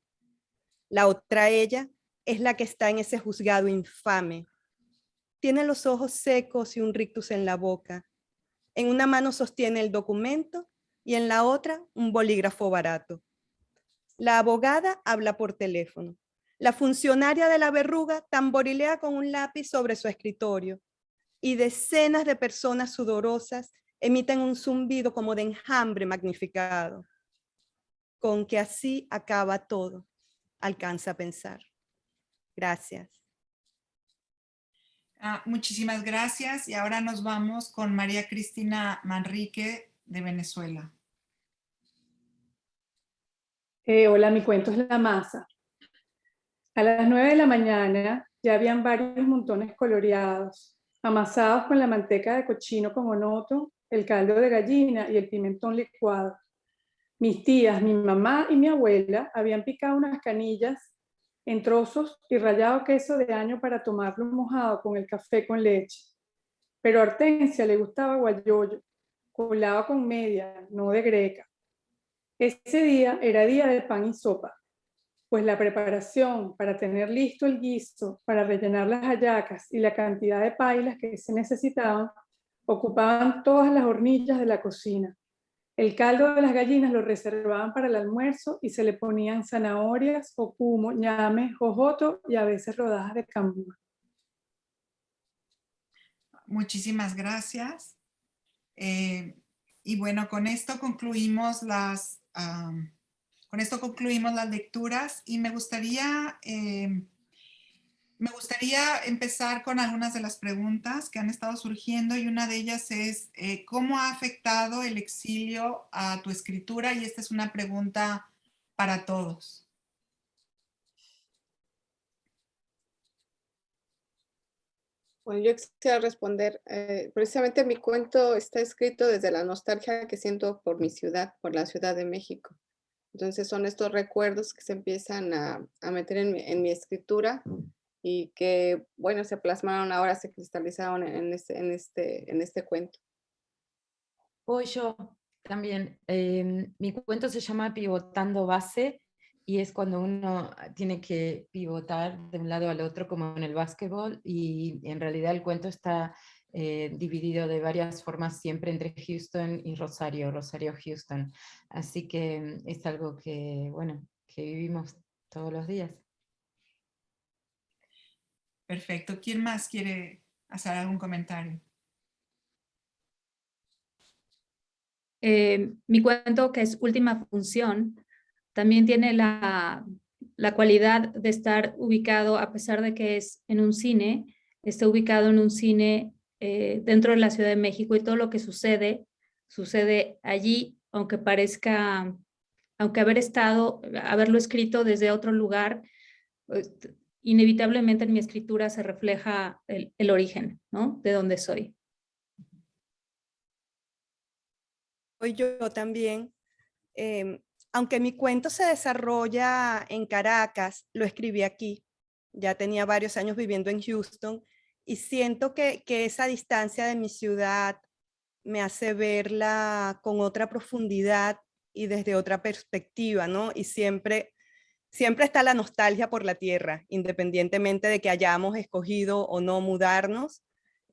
La otra ella es la que está en ese juzgado infame. Tiene los ojos secos y un rictus en la boca. En una mano sostiene el documento y en la otra un bolígrafo barato. La abogada habla por teléfono. La funcionaria de la verruga tamborilea con un lápiz sobre su escritorio y decenas de personas sudorosas emiten un zumbido como de enjambre magnificado. Con que así acaba todo, alcanza a pensar. Gracias. Muchísimas gracias. Y ahora nos vamos con María Cristina Manrique de Venezuela. Hola, mi cuento es La Masa. A las 9 de la mañana ya habían varios montones coloreados, amasados con la manteca de cochino con onoto, el caldo de gallina y el pimentón licuado. Mis tías, mi mamá y mi abuela habían picado unas canillas en trozos y rallado queso de año para tomarlo mojado con el café con leche. Pero a Hortensia le gustaba guayoyo, colado con media, no de greca. Ese día era día de pan y sopa, pues la preparación para tener listo el guiso, para rellenar las hallacas y la cantidad de pailas que se necesitaban, ocupaban todas las hornillas de la cocina. El caldo de las gallinas lo reservaban para el almuerzo y se le ponían zanahorias, ocumo, ñame, jojoto y a veces rodajas de cambur. Muchísimas gracias. Y bueno, con esto concluimos las lecturas y me gustaría empezar con algunas de las preguntas que han estado surgiendo y una de ellas es ¿cómo ha afectado el exilio a tu escritura? Y esta es una pregunta para todos. Bueno, yo quisiera responder. Precisamente mi cuento está escrito desde la nostalgia que siento por mi ciudad, por la Ciudad de México. Entonces son estos recuerdos que se empiezan a meter en mi escritura y que, bueno, se plasmaron ahora, se cristalizaron en este cuento. Voy yo también. Mi cuento se llama Pivotando Base y es cuando uno tiene que pivotar de un lado al otro como en el básquetbol y en realidad el cuento está dividido de varias formas siempre entre Houston y Rosario, Rosario-Houston. Así que es algo que, bueno, que vivimos todos los días. Perfecto. ¿Quién más quiere hacer algún comentario? Mi cuento, que es Última Función, también tiene la cualidad de estar ubicado, a pesar de que es en un cine, está ubicado en un cine dentro de la Ciudad de México y todo lo que sucede allí, aunque haberlo escrito desde otro lugar, inevitablemente en mi escritura se refleja el origen, ¿no? De dónde soy. Hoy yo también. Aunque mi cuento se desarrolla en Caracas, lo escribí aquí. Ya tenía varios años viviendo en Houston y siento que esa distancia de mi ciudad me hace verla con otra profundidad y desde otra perspectiva, ¿no? Y siempre está la nostalgia por la tierra, independientemente de que hayamos escogido o no mudarnos.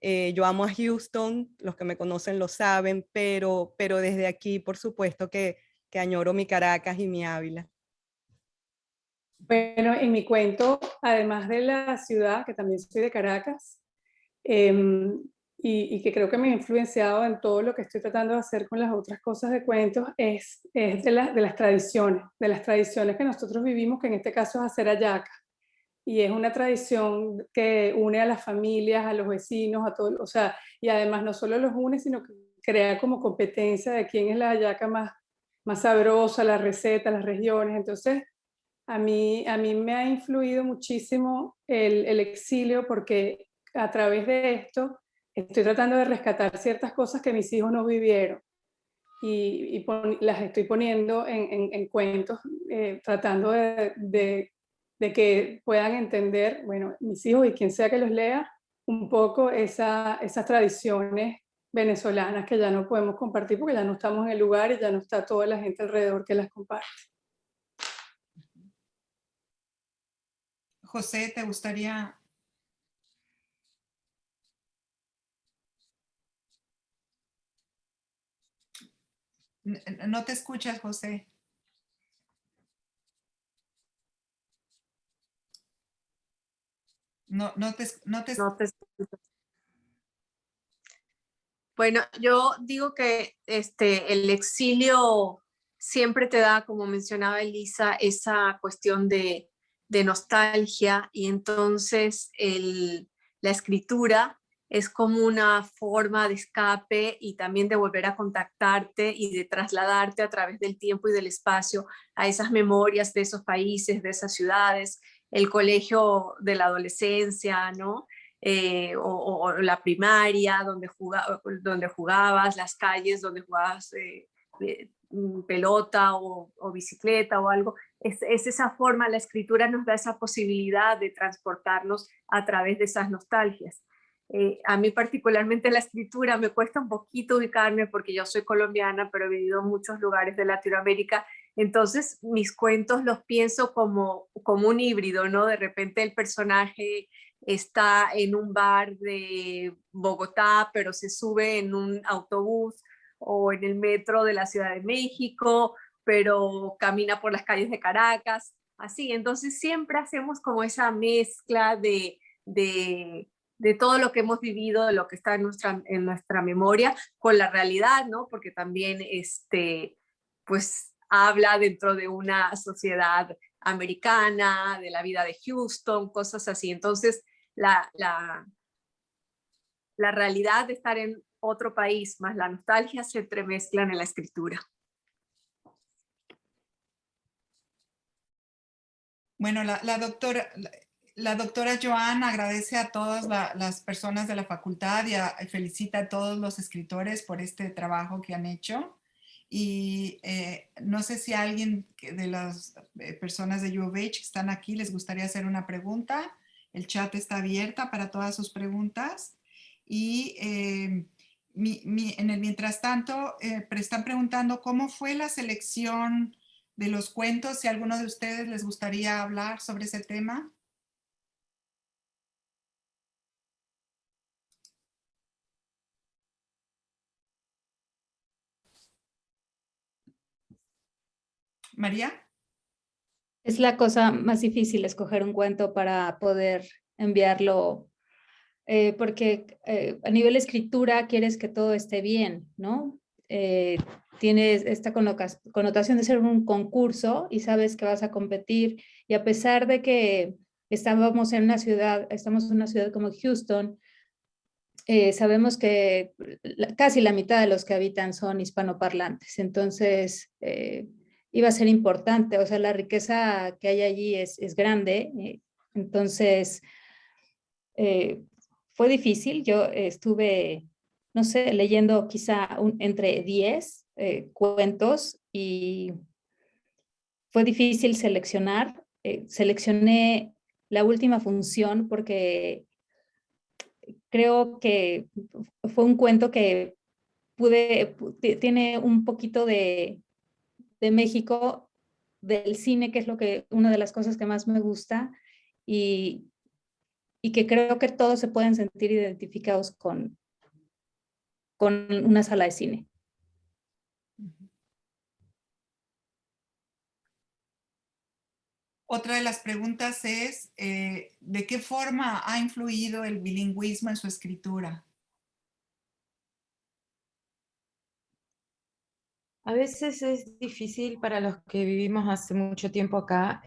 Yo amo a Houston, los que me conocen lo saben, pero desde aquí, por supuesto que añoro mi Caracas y mi Ávila. Bueno, en mi cuento, además de la ciudad, que también soy de Caracas, y que creo que me ha influenciado en todo lo que estoy tratando de hacer con las otras cosas de cuentos, es de las tradiciones que nosotros vivimos, que en este caso es hacer hallaca. Y es una tradición que une a las familias, a los vecinos, a todos, o sea, y además no solo los une, sino que crea como competencia de quién es la hallaca más sabrosa, la receta, las regiones. Entonces, a mí me ha influido muchísimo el exilio porque a través de esto estoy tratando de rescatar ciertas cosas que mis hijos no vivieron y las estoy poniendo en cuentos, tratando de que puedan entender, bueno, mis hijos y quien sea que los lea, un poco esas tradiciones venezolanas que ya no podemos compartir porque ya no estamos en el lugar y ya no está toda la gente alrededor que las comparte. José, ¿te gustaría? No te escuchas, José. No te escuchas. Bueno, yo digo que el exilio siempre te da, como mencionaba Elisa, esa cuestión de nostalgia y entonces la escritura es como una forma de escape y también de volver a contactarte y de trasladarte a través del tiempo y del espacio a esas memorias de esos países, de esas ciudades, el colegio de la adolescencia, ¿no? O la primaria donde jugabas, las calles donde jugabas pelota o bicicleta o algo. Es esa forma, la escritura nos da esa posibilidad de transportarnos a través de esas nostalgias. A mí particularmente la escritura me cuesta un poquito ubicarme porque yo soy colombiana, pero he vivido en muchos lugares de Latinoamérica, entonces mis cuentos los pienso como un híbrido, ¿no? De repente el personaje está en un bar de Bogotá, pero se sube en un autobús o en el metro de la Ciudad de México, pero camina por las calles de Caracas, así. Entonces siempre hacemos como esa mezcla de todo lo que hemos vivido, de lo que está en nuestra memoria, con la realidad, ¿no? Porque también, pues, habla dentro de una sociedad americana, de la vida de Houston, cosas así. Entonces, la realidad de estar en otro país más la nostalgia se entremezclan en la escritura. Bueno, la doctora Joan agradece a todas las personas de la facultad y felicita a todos los escritores por este trabajo que han hecho. Y no sé si alguien de las personas de U of H que están aquí les gustaría hacer una pregunta. El chat está abierta para todas sus preguntas. Y mientras tanto, están preguntando cómo fue la selección de los cuentos, si a alguno de ustedes les gustaría hablar sobre ese tema. María. Es la cosa más difícil escoger un cuento para poder enviarlo, porque a nivel escritura quieres que todo esté bien, ¿no? Tienes esta connotación de ser un concurso y sabes que vas a competir, y a pesar de que estamos en una ciudad como Houston, sabemos que casi la mitad de los que habitan son hispanoparlantes, entonces iba a ser importante, o sea, la riqueza que hay allí es grande, entonces fue difícil. Yo estuve, no sé, leyendo quizá entre 10 cuentos y fue difícil seleccionar. Seleccioné La Última Función porque creo que fue un cuento que tiene un poquito de México, del cine, que es una de las cosas que más me gusta, y que creo que todos se pueden sentir identificados con una sala de cine. Otra de las preguntas es, ¿de qué forma ha influido el bilingüismo en su escritura? A veces es difícil para los que vivimos hace mucho tiempo acá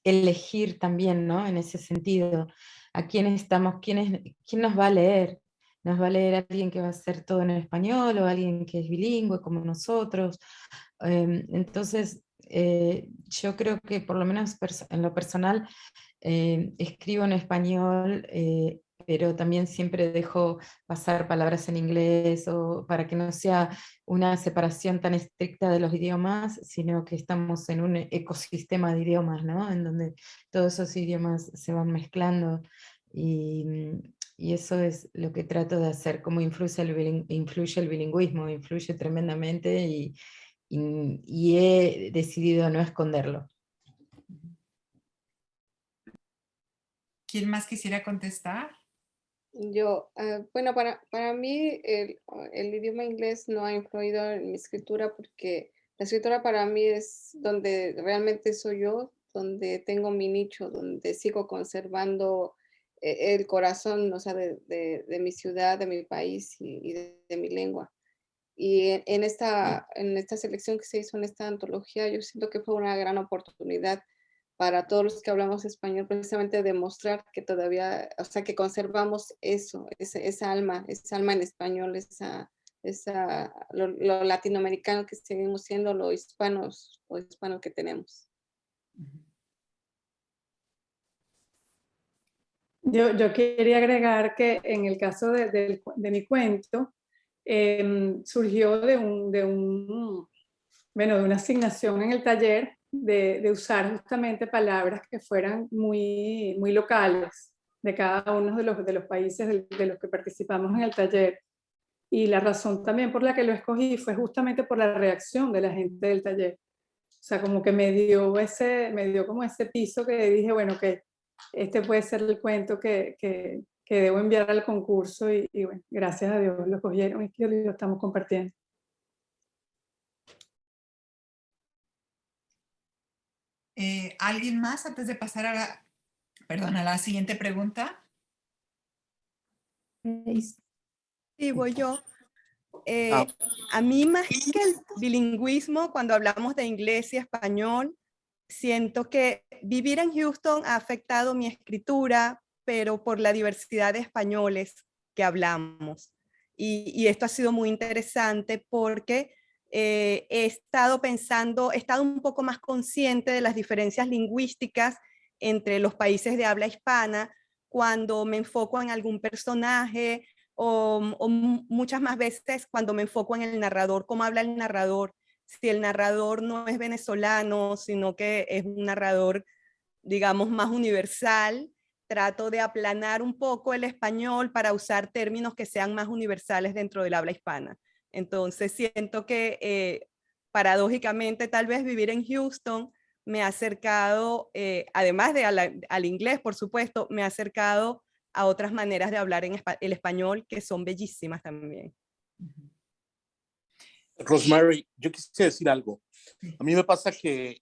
elegir también, ¿no? En ese sentido, a quién estamos, quién nos va a leer. ¿Nos va a leer alguien que va a hacer todo en español o alguien que es bilingüe como nosotros? Entonces, yo creo que por lo menos en lo personal escribo en español, pero también siempre dejo pasar palabras en inglés o para que no sea una separación tan estricta de los idiomas, sino que estamos en un ecosistema de idiomas, ¿no? En donde todos esos idiomas se van mezclando y eso es lo que trato de hacer. Cómo influye el bilingüismo, influye tremendamente y he decidido no esconderlo. ¿Quién más quisiera contestar? Yo, bueno, para mí el idioma inglés no ha influido en mi escritura porque la escritura para mí es donde realmente soy yo, donde tengo mi nicho, donde sigo conservando el corazón, o sea, de mi ciudad, de mi país y de mi lengua. Y en esta selección que se hizo en esta antología, yo siento que fue una gran oportunidad para todos los que hablamos español, precisamente demostrar que todavía, o sea, que conservamos eso, esa alma en español, lo latinoamericano que seguimos siendo, lo hispano que tenemos. Yo quería agregar que en el caso de mi cuento, surgió de una asignación en el taller de usar justamente palabras que fueran muy, muy locales de cada uno de los países de los que participamos en el taller. Y la razón también por la que lo escogí fue justamente por la reacción de la gente del taller. O sea, como que me dio como ese piso que dije, bueno, que este puede ser el cuento que debo enviar al concurso y bueno, gracias a Dios lo cogieron y lo estamos compartiendo. ¿Alguien más antes de pasar a la siguiente pregunta? Sí, voy yo. A mí, más que el bilingüismo, cuando hablamos de inglés y español, siento que vivir en Houston ha afectado mi escritura, pero por la diversidad de españoles que hablamos. Y esto ha sido muy interesante porque he estado un poco más consciente de las diferencias lingüísticas entre los países de habla hispana cuando me enfoco en algún personaje o muchas más veces cuando me enfoco en el narrador, cómo habla el narrador. Si el narrador no es venezolano, sino que es un narrador, digamos, más universal, trato de aplanar un poco el español para usar términos que sean más universales dentro del habla hispana. Entonces siento que paradójicamente tal vez vivir en Houston me ha acercado, además de al inglés, por supuesto, me ha acercado a otras maneras de hablar el español que son bellísimas también. Rosemary, yo quisiera decir algo. A mí me pasa que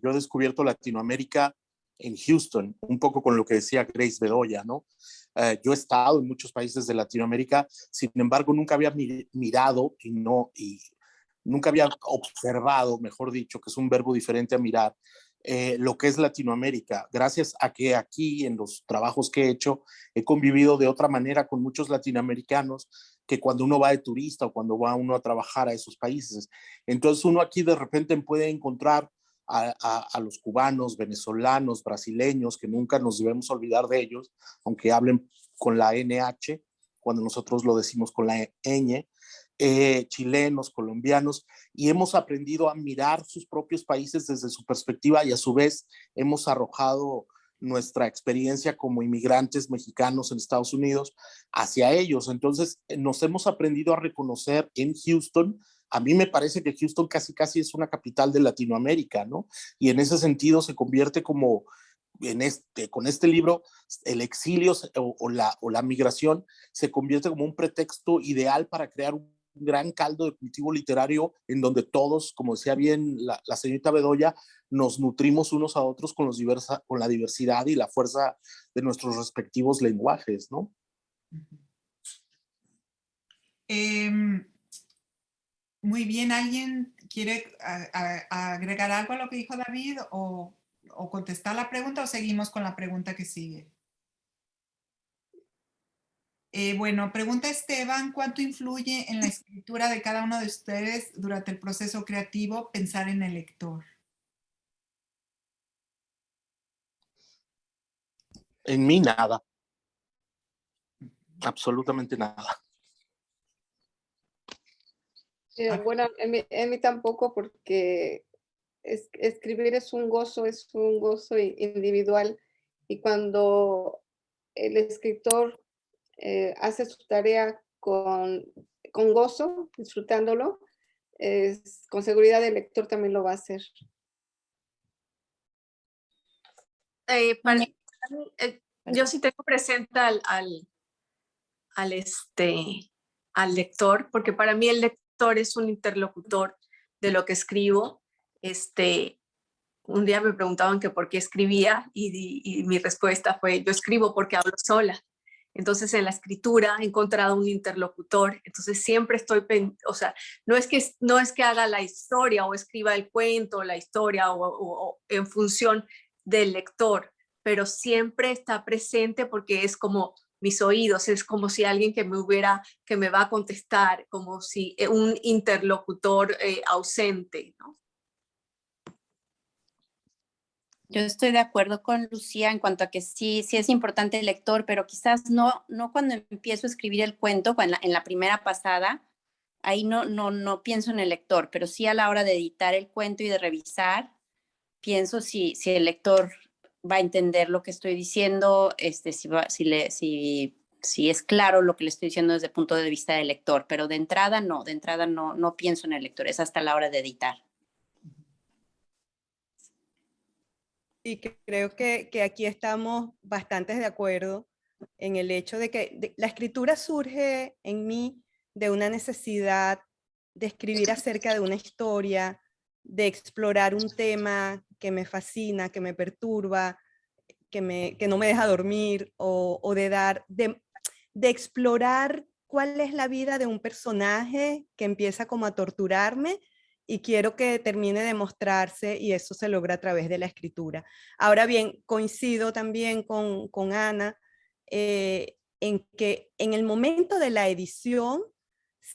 yo he descubierto Latinoamérica en Houston, un poco con lo que decía Grace Bedoya, ¿no? Yo he estado en muchos países de Latinoamérica, sin embargo, nunca había mirado y nunca había observado, mejor dicho, que es un verbo diferente a mirar, lo que es Latinoamérica. Gracias a que aquí, en los trabajos que he hecho, he convivido de otra manera con muchos latinoamericanos que cuando uno va de turista o cuando va uno a trabajar a esos países. Entonces uno aquí de repente puede encontrar a los cubanos, venezolanos, brasileños, que nunca nos debemos olvidar de ellos, aunque hablen con la NH, cuando nosotros lo decimos con la ñ, chilenos, colombianos, y hemos aprendido a mirar sus propios países desde su perspectiva y a su vez hemos arrojado nuestra experiencia como inmigrantes mexicanos en Estados Unidos hacia ellos. Entonces nos hemos aprendido a reconocer en Houston. A mí me parece que Houston casi es una capital de Latinoamérica, ¿no? Y en ese sentido se convierte como, con este libro, el exilio o la migración se convierte como un pretexto ideal para crear un gran caldo de cultivo literario en donde todos, como decía bien la señorita Bedoya, nos nutrimos unos a otros con la diversidad y la fuerza de nuestros respectivos lenguajes, ¿no? Muy bien, ¿alguien quiere agregar algo a lo que dijo David o contestar la pregunta o seguimos con la pregunta que sigue? Bueno, pregunta Esteban, ¿cuánto influye en la escritura de cada uno de ustedes durante el proceso creativo pensar en el lector? En mí nada. Absolutamente nada. Bueno, en mí tampoco, porque escribir es un gozo individual, y cuando el escritor hace su tarea con gozo, disfrutándolo, con seguridad el lector también lo va a hacer. Yo sí tengo presente al lector, porque para mí el lector es un interlocutor de lo que escribo. Un día me preguntaban que por qué escribía y mi respuesta fue: yo escribo porque hablo sola. Entonces en la escritura he encontrado un interlocutor, entonces siempre estoy, o sea, no es que haga la historia o escriba el cuento, la historia o en función del lector, pero siempre está presente porque es como mis oídos, es como si alguien que me va a contestar, como si un interlocutor ausente, ¿no? Yo estoy de acuerdo con Lucía en cuanto a que sí es importante el lector, pero quizás no cuando empiezo a escribir el cuento, en la primera pasada, ahí no pienso en el lector, pero sí a la hora de editar el cuento y de revisar, pienso si el lector va a entender lo que estoy diciendo, si es claro lo que le estoy diciendo desde el punto de vista del lector, pero de entrada no pienso en el lector, es hasta la hora de editar. Y creo que aquí estamos bastante de acuerdo en el hecho de que la escritura surge en mí de una necesidad de escribir acerca de una historia, de explorar un tema que me fascina, que me perturba, que no me deja dormir, o de explorar cuál es la vida de un personaje que empieza como a torturarme y quiero que termine de mostrarse, y eso se logra a través de la escritura. Ahora bien, coincido también con Ana en que en el momento de la edición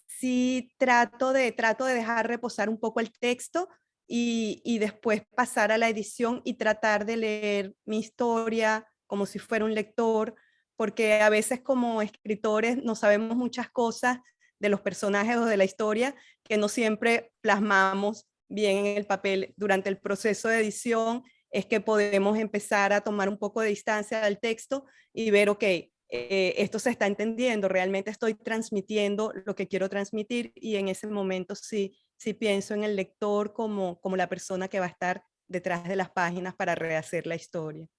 sí trato de dejar reposar un poco el texto y después pasar a la edición y tratar de leer mi historia como si fuera un lector, porque a veces como escritores no sabemos muchas cosas de los personajes o de la historia que no siempre plasmamos bien en el papel. Durante el proceso de edición es que podemos empezar a tomar un poco de distancia del texto y ver, ok, esto se está entendiendo, realmente estoy transmitiendo lo que quiero transmitir, y en ese momento sí pienso en el lector como la persona que va a estar detrás de las páginas para rehacer la historia.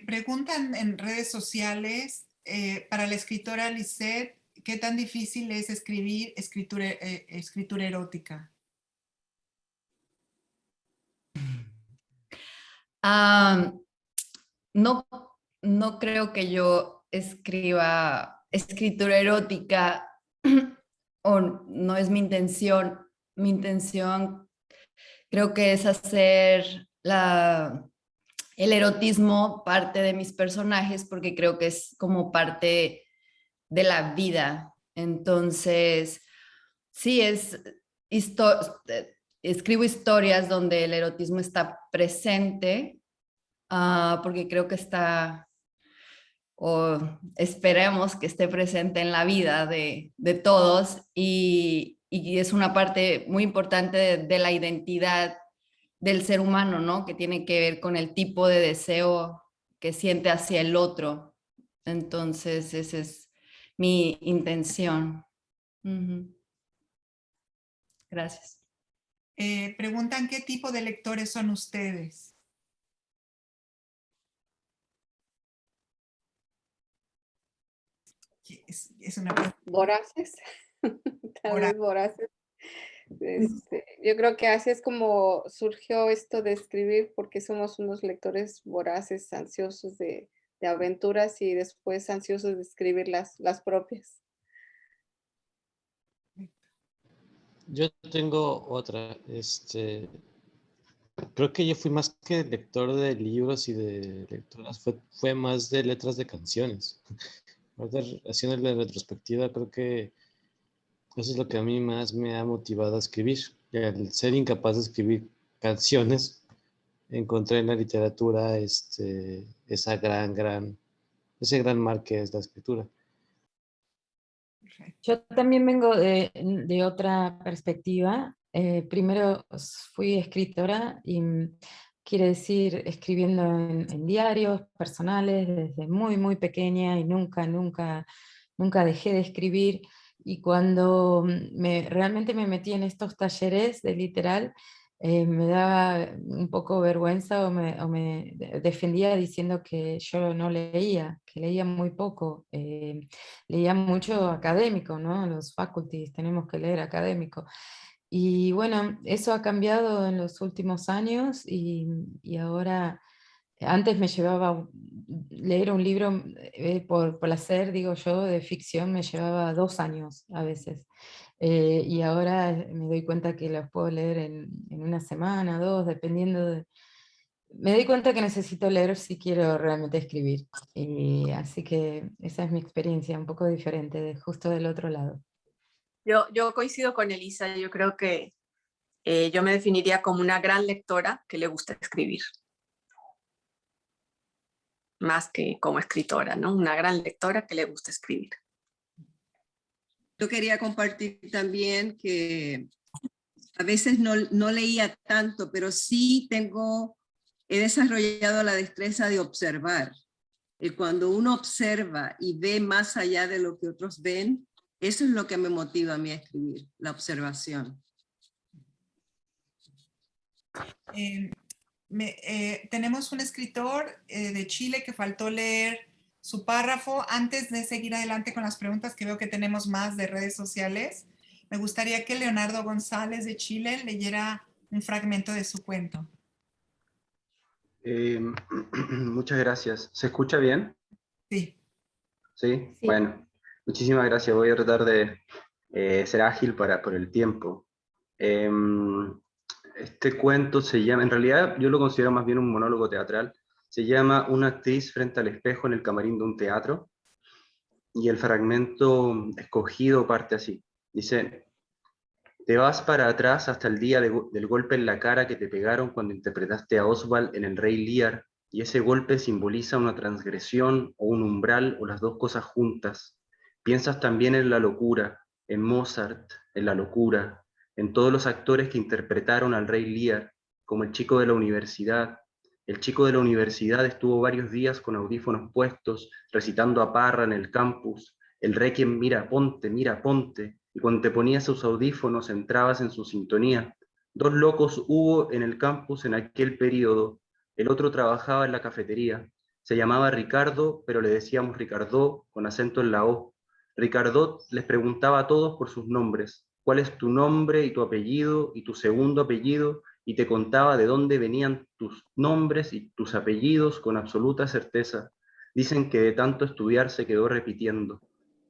Preguntan en redes sociales, para la escritora Lisette, ¿qué tan difícil es escribir escritura erótica? No creo que yo escriba escritura erótica, o no es mi intención. Mi intención creo que es hacer el erotismo parte de mis personajes, porque creo que es como parte de la vida. Entonces, sí, escribo historias donde el erotismo está presente, porque creo que está, o esperemos que esté presente en la vida de todos, y es una parte muy importante de la identidad del ser humano, ¿no? Que tiene que ver con el tipo de deseo que siente hacia el otro. Entonces, esa es mi intención. Gracias. Preguntan qué tipo de lectores son ustedes. Es una pregunta. Voraces. Tal vez voraces. Yo creo que así es como surgió esto de escribir, porque somos unos lectores voraces, ansiosos de aventuras y después ansiosos de escribir las propias. Yo tengo otra. Creo que yo fui más que lector de libros y de lecturas, fue más de letras de canciones. Ahorita, haciendo la retrospectiva, creo que eso es lo que a mí más me ha motivado a escribir. Y al ser incapaz de escribir canciones, encontré en la literatura ese gran mar que es la escritura. Yo también vengo de otra perspectiva. Primero fui escritora, y quiere decir escribiendo en diarios personales desde muy, muy pequeña, y nunca dejé de escribir. Y cuando realmente me metí en estos talleres de literal, me daba un poco vergüenza, o me defendía diciendo que yo no leía, que leía muy poco. Leía mucho académico, ¿no? Los faculties tenemos que leer académico. Y bueno, eso ha cambiado en los últimos años, y ahora Antes me llevaba leer un libro por placer, digo yo, de ficción, me llevaba 2 años a veces. Y ahora me doy cuenta que los puedo leer en una semana, 2, dependiendo de... Me doy cuenta que necesito leer si quiero realmente escribir. Y así que esa es mi experiencia, un poco diferente, justo del otro lado. Yo coincido con Elisa, yo creo que yo me definiría como una gran lectora que le gusta escribir, más que como escritora, ¿no? Una gran lectora que le gusta escribir. Yo quería compartir también que a veces no leía tanto, pero sí he desarrollado la destreza de observar. Y cuando uno observa y ve más allá de lo que otros ven, eso es lo que me motiva a mí a escribir, la observación. Tenemos un escritor de Chile que faltó leer su párrafo. Antes de seguir adelante con las preguntas, que veo que tenemos más de redes sociales, me gustaría que Leonardo González de Chile leyera un fragmento de su cuento. Muchas gracias. ¿Se escucha bien? Sí. ¿Sí? Sí. Bueno, muchísimas gracias. Voy a tratar de ser ágil por el tiempo. Este cuento se llama, en realidad yo lo considero más bien un monólogo teatral. Se llama Una actriz frente al espejo en el camarín de un teatro. Y el fragmento escogido parte así. Dice: te vas para atrás hasta el día del golpe en la cara que te pegaron cuando interpretaste a Oswald en El Rey Lear, y ese golpe simboliza una transgresión o un umbral o las dos cosas juntas. Piensas también en la locura, en Mozart, en la locura, en todos los actores que interpretaron al Rey Lear, como el chico de la universidad. El chico de la universidad estuvo varios días con audífonos puestos, recitando a Parra en el campus, el Requiem Mira Ponte, y cuando te ponías sus audífonos entrabas en su sintonía. 2 locos hubo en el campus en aquel periodo. El otro trabajaba en la cafetería. Se llamaba Ricardo, pero le decíamos Ricardo con acento en la O. Ricardo les preguntaba a todos por sus nombres. ¿Cuál es tu nombre y tu apellido y tu segundo apellido? Y te contaba de dónde venían tus nombres y tus apellidos con absoluta certeza. Dicen que de tanto estudiar se quedó repitiendo.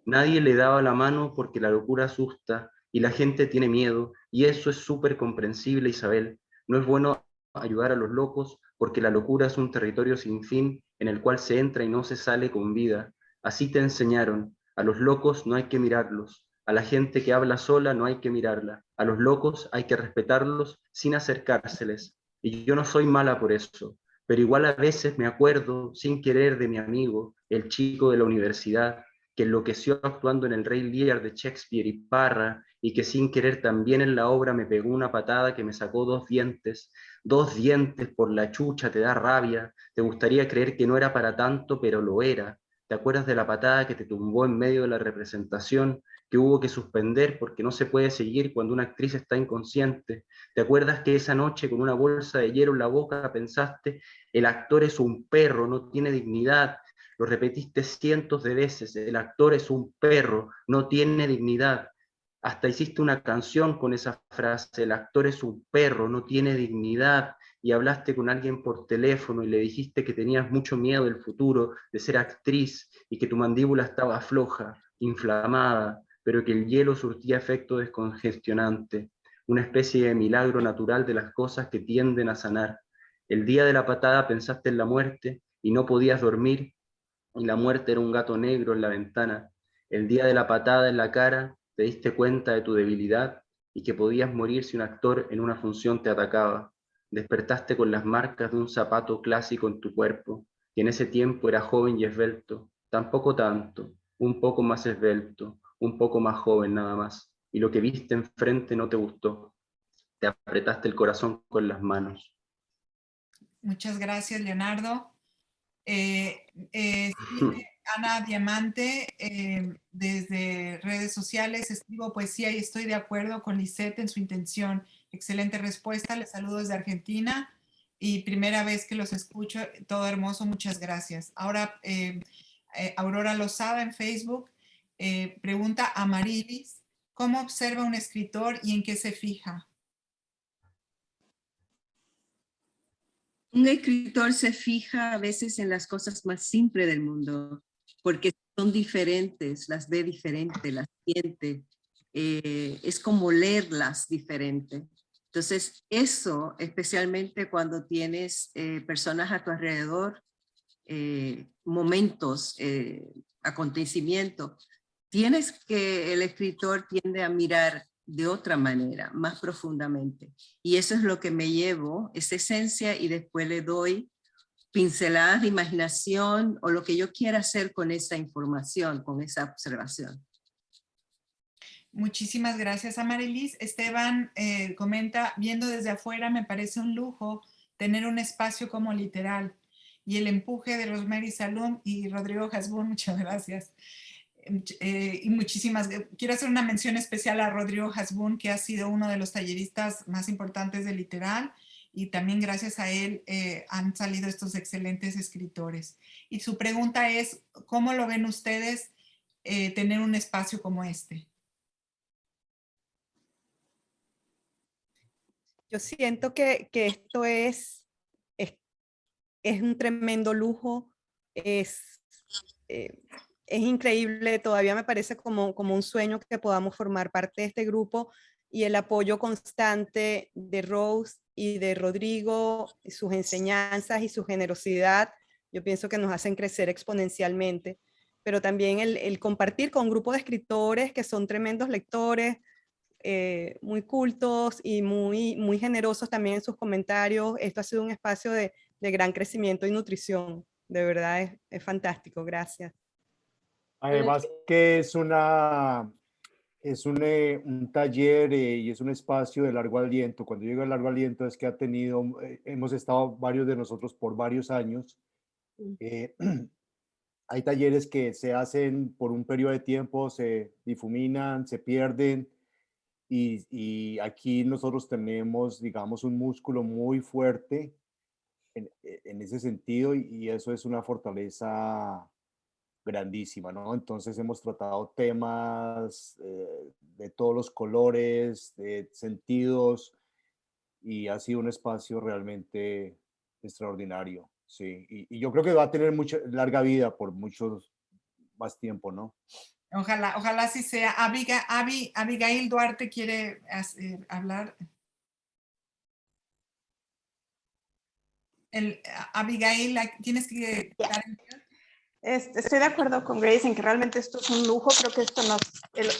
Nadie le daba la mano porque la locura asusta y la gente tiene miedo, y eso es súper comprensible, Isabel. No es bueno ayudar a los locos porque la locura es un territorio sin fin en el cual se entra y no se sale con vida. Así te enseñaron. A los locos no hay que mirarlos. A la gente que habla sola no hay que mirarla. A los locos hay que respetarlos sin acercárseles. Y yo no soy mala por eso, pero igual a veces me acuerdo sin querer de mi amigo, el chico de la universidad, que enloqueció actuando en El Rey Lear de Shakespeare y Parra, y que sin querer también en la obra me pegó una patada que me sacó 2 dientes por la chucha, te da rabia, te gustaría creer que no era para tanto, pero lo era. ¿Te acuerdas de la patada que te tumbó en medio de la representación, que hubo que suspender porque no se puede seguir cuando una actriz está inconsciente? ¿Te acuerdas que esa noche con una bolsa de hielo en la boca pensaste, el actor es un perro, no tiene dignidad? Lo repetiste cientos de veces, el actor es un perro, no tiene dignidad. Hasta hiciste una canción con esa frase, el actor es un perro, no tiene dignidad, y hablaste con alguien por teléfono y le dijiste que tenías mucho miedo del futuro, de ser actriz, y que tu mandíbula estaba floja, inflamada, pero que el hielo surtía efecto descongestionante, una especie de milagro natural de las cosas que tienden a sanar. El día de la patada pensaste en la muerte y no podías dormir, y la muerte era un gato negro en la ventana. El día de la patada en la cara te diste cuenta de tu debilidad y que podías morir si un actor en una función te atacaba. Despertaste con las marcas de un zapato clásico en tu cuerpo, que en ese tiempo era joven y esbelto, tampoco tanto, un poco más esbelto, un poco más joven nada más, y lo que viste enfrente no te gustó. Te apretaste el corazón con las manos. Muchas gracias, Leonardo. Ana Diamante, desde redes sociales, escribo poesía y estoy de acuerdo con Lisette en su intención. Excelente respuesta, les saludo desde Argentina y primera vez que los escucho, todo hermoso, muchas gracias. Ahora, Aurora Lozada en Facebook pregunta a Marilis, ¿cómo observa un escritor y en qué se fija? Un escritor se fija a veces en las cosas más simples del mundo, porque son diferentes, las ve diferente, las siente. Es como leerlas diferente. Entonces, eso, especialmente cuando tienes personas a tu alrededor, momentos, acontecimientos, el escritor tiende a mirar de otra manera, más profundamente. Y eso es lo que me llevo, esa esencia, y después le doy pinceladas de imaginación o lo que yo quiera hacer con esa información, con esa observación. Muchísimas gracias, Amarilis. Esteban comenta, viendo desde afuera me parece un lujo tener un espacio como Literal, y el empuje de Rosemary Salum y Rodrigo Hasbún, muchas gracias. Y muchísimas, quiero hacer una mención especial a Rodrigo Hasbún, que ha sido uno de los talleristas más importantes de Literal, y también gracias a él han salido estos excelentes escritores. Y su pregunta es, ¿cómo lo ven ustedes tener un espacio como este? Yo siento que esto es un tremendo lujo, es increíble, todavía me parece como un sueño que podamos formar parte de este grupo, y el apoyo constante de Rose y de Rodrigo, sus enseñanzas y su generosidad, yo pienso que nos hacen crecer exponencialmente, pero también el compartir con un grupo de escritores que son tremendos lectores, muy cultos y muy generosos también en sus comentarios. Esto ha sido un espacio de gran crecimiento y nutrición. De verdad es fantástico. Gracias. Además que es un taller y es un espacio de largo aliento. Cuando digo largo aliento es que hemos estado varios de nosotros por varios años. Hay talleres que se hacen por un periodo de tiempo, se difuminan, se pierden, y aquí nosotros tenemos, digamos, un músculo muy fuerte en ese sentido, y eso es una fortaleza grandísima, ¿no? Entonces hemos tratado temas de todos los colores, de sentidos, y ha sido un espacio realmente extraordinario, sí. Y yo creo que va a tener mucha larga vida por mucho más tiempo, ¿no? Ojalá, ojalá así sea. Abigail Duarte quiere hablar. Abigail, tienes que... Estoy de acuerdo con Grace en que realmente esto es un lujo. Creo que esto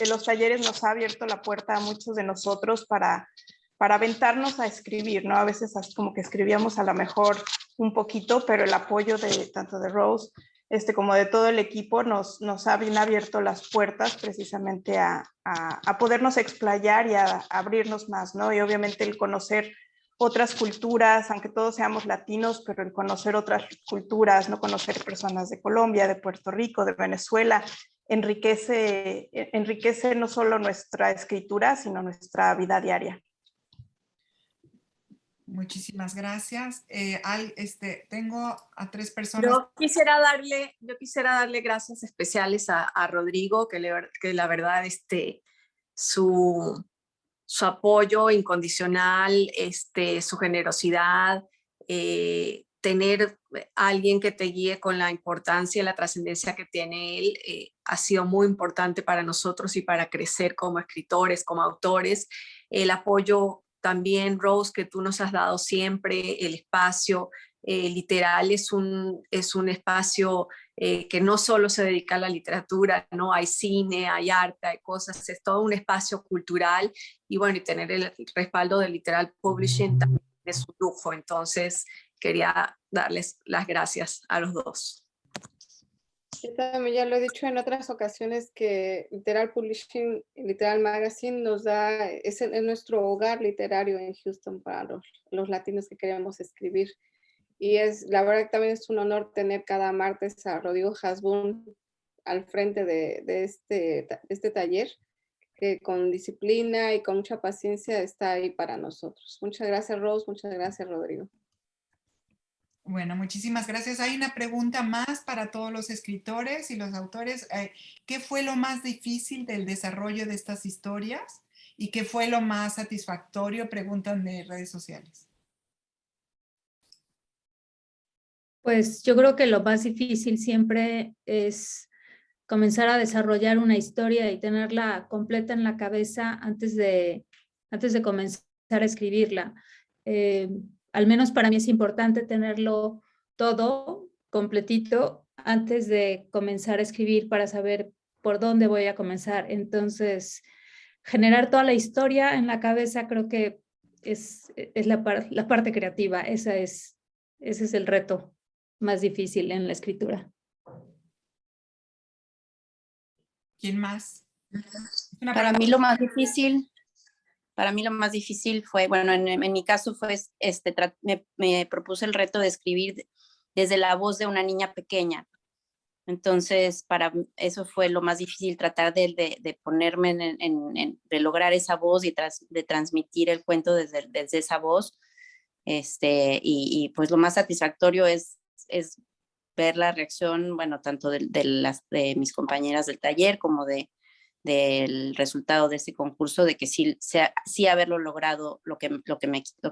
los talleres nos ha abierto la puerta a muchos de nosotros para aventarnos a escribir, ¿no? A veces así como que escribíamos a lo mejor un poquito, pero el apoyo tanto de Rose como de todo el equipo nos ha bien abierto las puertas precisamente a podernos explayar y a abrirnos más, ¿no? Y obviamente el conocer otras culturas, aunque todos seamos latinos, pero el conocer otras culturas, no conocer personas de Colombia, de Puerto Rico, de Venezuela, enriquece no solo nuestra escritura, sino nuestra vida diaria. Muchísimas gracias. Tengo a 3 personas. Yo quisiera darle gracias especiales a Rodrigo, que la verdad su apoyo incondicional, su generosidad, tener a alguien que te guíe con la importancia y la trascendencia que tiene él, ha sido muy importante para nosotros y para crecer como escritores, como autores. El apoyo también, Rose, que tú nos has dado siempre, el espacio Literal es un espacio que no solo se dedica a la literatura, ¿no? Hay cine, hay arte, hay cosas, es todo un espacio cultural, y bueno, y tener el respaldo de Literal Publishing también es un lujo. Entonces quería darles las gracias a los dos. Yo también ya lo he dicho en otras ocasiones que Literal Publishing, Literal Magazine es nuestro hogar literario en Houston para los latinos que queremos escribir. Y la verdad que también es un honor tener cada martes a Rodrigo Hasbún al frente de este taller, que con disciplina y con mucha paciencia está ahí para nosotros. Muchas gracias, Rose. Muchas gracias, Rodrigo. Bueno, muchísimas gracias. Hay una pregunta más para todos los escritores y los autores. ¿Qué fue lo más difícil del desarrollo de estas historias? ¿Y qué fue lo más satisfactorio? Preguntan de redes sociales. Pues yo creo que lo más difícil siempre es comenzar a desarrollar una historia y tenerla completa en la cabeza antes de comenzar a escribirla. Al menos para mí es importante tenerlo todo completito antes de comenzar a escribir para saber por dónde voy a comenzar. Entonces, generar toda la historia en la cabeza creo que es la parte creativa. Ese es el reto más difícil en la escritura. ¿Quién más? Para mí lo más difícil fue, bueno, en mi caso fue, me propuse el reto de escribir desde la voz de una niña pequeña. Entonces, eso fue lo más difícil, tratar de ponerme de lograr esa voz y de transmitir el cuento desde esa voz. Y pues lo más satisfactorio es ver la reacción, bueno, tanto de mis compañeras del taller como del resultado de este concurso, de que sí haberlo logrado lo que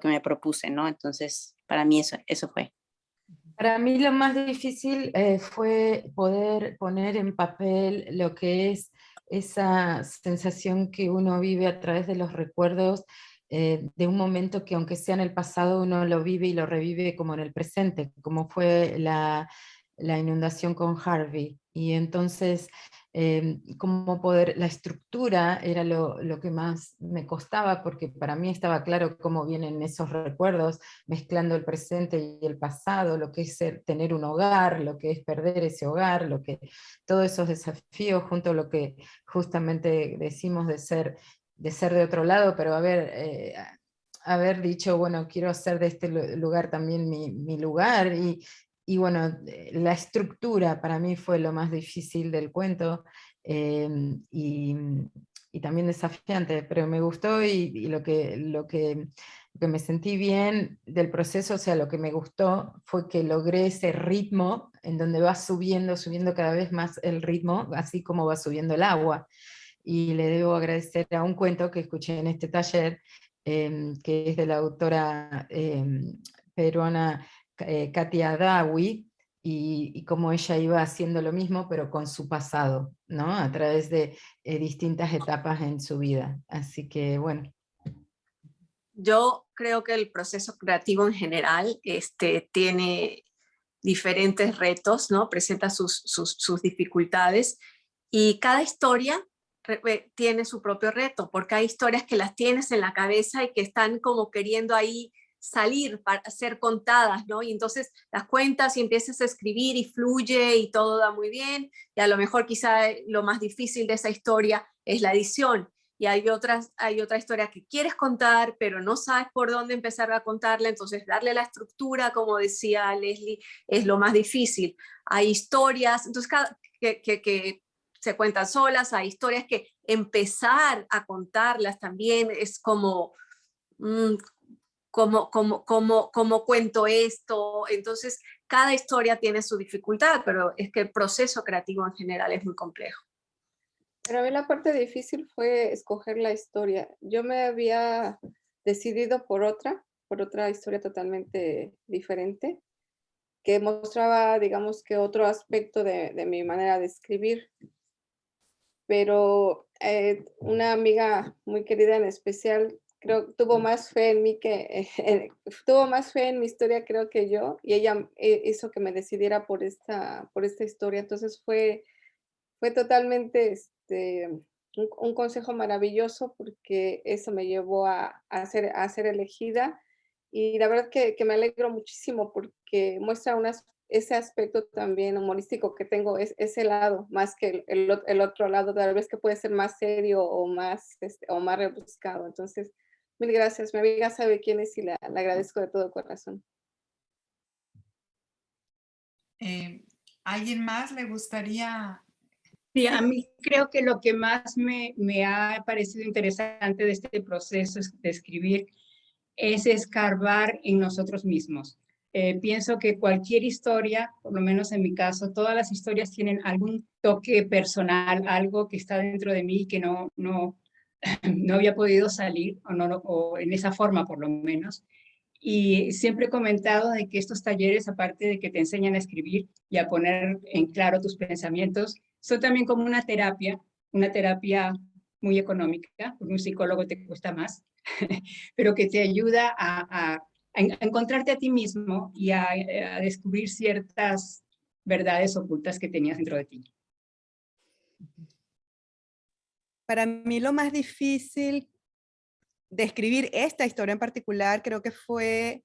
me propuse, ¿no? Entonces, para mí eso fue. Para mí lo más difícil fue poder poner en papel lo que es esa sensación que uno vive a través de los recuerdos de un momento que, aunque sea en el pasado, uno lo vive y lo revive como en el presente, como fue la inundación con Harvey. Y entonces, la estructura era lo que más me costaba, porque para mí estaba claro cómo vienen esos recuerdos, mezclando el presente y el pasado, lo que es tener un hogar, lo que es perder ese hogar, todos esos desafíos, junto a lo que justamente decimos de ser de otro lado, pero haber dicho, bueno, quiero hacer de este lugar también mi lugar, y bueno, la estructura para mí fue lo más difícil del cuento, y también desafiante, pero me gustó, y lo que me sentí bien del proceso, o sea, lo que me gustó fue que logré ese ritmo en donde va subiendo cada vez más el ritmo, así como va subiendo el agua. Y le debo agradecer a un cuento que escuché en este taller, que es de la autora peruana Katia Dawi, y cómo ella iba haciendo lo mismo, pero con su pasado, ¿no? A través de distintas etapas en su vida. Así que, bueno. Yo creo que el proceso creativo en general tiene diferentes retos, ¿no? Presenta sus dificultades, y cada historia tiene su propio reto, porque hay historias que las tienes en la cabeza y que están como queriendo ahí salir para ser contadas, ¿no? Y entonces las cuentas y empiezas a escribir y fluye y todo da muy bien, y a lo mejor quizá lo más difícil de esa historia es la edición, y hay otra historia que quieres contar, pero no sabes por dónde empezar a contarla, entonces darle la estructura, como decía Leslie, es lo más difícil. Hay historias, entonces que se cuentan solas, hay historias que empezar a contarlas también es como, ¿cómo cuento esto? Entonces, cada historia tiene su dificultad, pero es que el proceso creativo en general es muy complejo. Para mí la parte difícil fue escoger la historia. Yo me había decidido por otra historia totalmente diferente, que mostraba, digamos, que otro aspecto de mi manera de escribir. Pero una amiga muy querida en especial, creo, tuvo más fe en mí tuvo más fe en mi historia, creo, que yo, y ella hizo que me decidiera por esta historia. Entonces fue totalmente un consejo maravilloso, porque eso me llevó a ser elegida, y la verdad que me alegro muchísimo, porque muestra ese aspecto también humorístico que tengo, ese lado, más que el otro lado, tal vez, que puede ser más serio o más rebuscado. Entonces, mil gracias. Mi amiga sabe quién es y le agradezco de todo corazón. ¿Alguien más le gustaría? Sí, a mí creo que lo que más me ha parecido interesante de este proceso de escribir es escarbar en nosotros mismos. Pienso que cualquier historia, por lo menos en mi caso, todas las historias tienen algún toque personal, algo que está dentro de mí que no había podido salir, o en esa forma por lo menos. Y siempre he comentado de que estos talleres, aparte de que te enseñan a escribir y a poner en claro tus pensamientos, son también como una terapia muy económica, porque un psicólogo te cuesta más, pero que te ayuda a encontrarte a ti mismo y a descubrir ciertas verdades ocultas que tenías dentro de ti. Para mí lo más difícil de escribir esta historia en particular creo que fue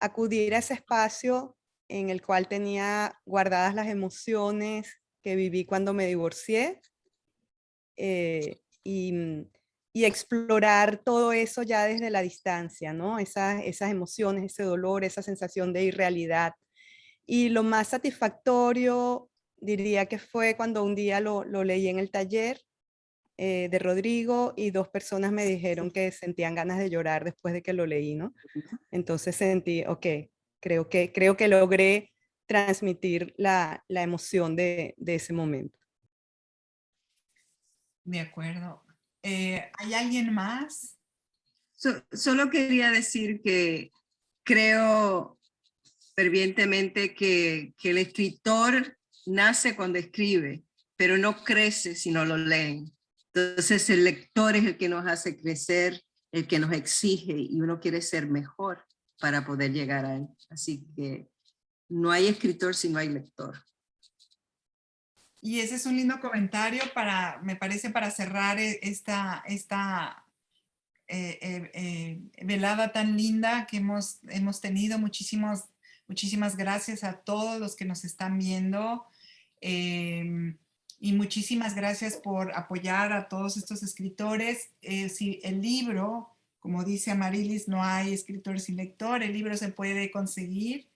acudir a ese espacio en el cual tenía guardadas las emociones que viví cuando me divorcié y explorar todo eso ya desde la distancia, ¿no? Esas emociones, ese dolor, esa sensación de irrealidad. Y lo más satisfactorio diría que fue cuando un día lo leí en el taller de Rodrigo y 2 personas me dijeron que sentían ganas de llorar después de que lo leí, ¿no? Entonces sentí, ok, creo que logré transmitir la emoción de ese momento. De acuerdo. ¿Hay alguien más? Solo quería decir que creo fervientemente que el escritor nace cuando escribe, pero no crece si no lo leen. Entonces el lector es el que nos hace crecer, el que nos exige y uno quiere ser mejor para poder llegar a él. Así que no hay escritor si no hay lector. Y ese es un lindo comentario me parece, para cerrar esta velada tan linda que hemos tenido. Muchísimas gracias a todos los que nos están viendo. Y muchísimas gracias por apoyar a todos estos escritores. Si el libro, como dice Amarilis, no hay escritor sin lector, el libro se puede conseguir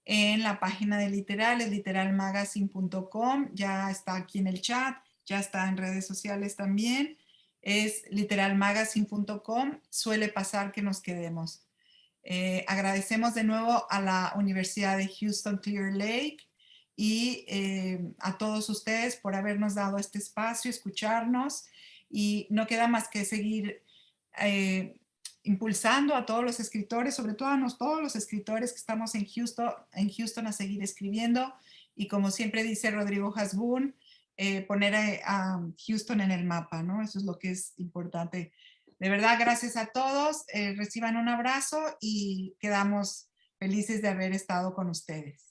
en la página de Literal, es literalmagazine.com, ya está aquí en el chat, ya está en redes sociales también, es literalmagazine.com, suele pasar que nos quedemos. Agradecemos de nuevo a la Universidad de Houston Clear Lake y a todos ustedes por habernos dado este espacio, escucharnos, y no queda más que seguir impulsando a todos los escritores, sobre todo a todos los escritores que estamos en Houston a seguir escribiendo, y como siempre dice Rodrigo Hasbún, poner a Houston en el mapa, ¿no? Eso es lo que es importante. De verdad, gracias a todos, reciban un abrazo y quedamos felices de haber estado con ustedes.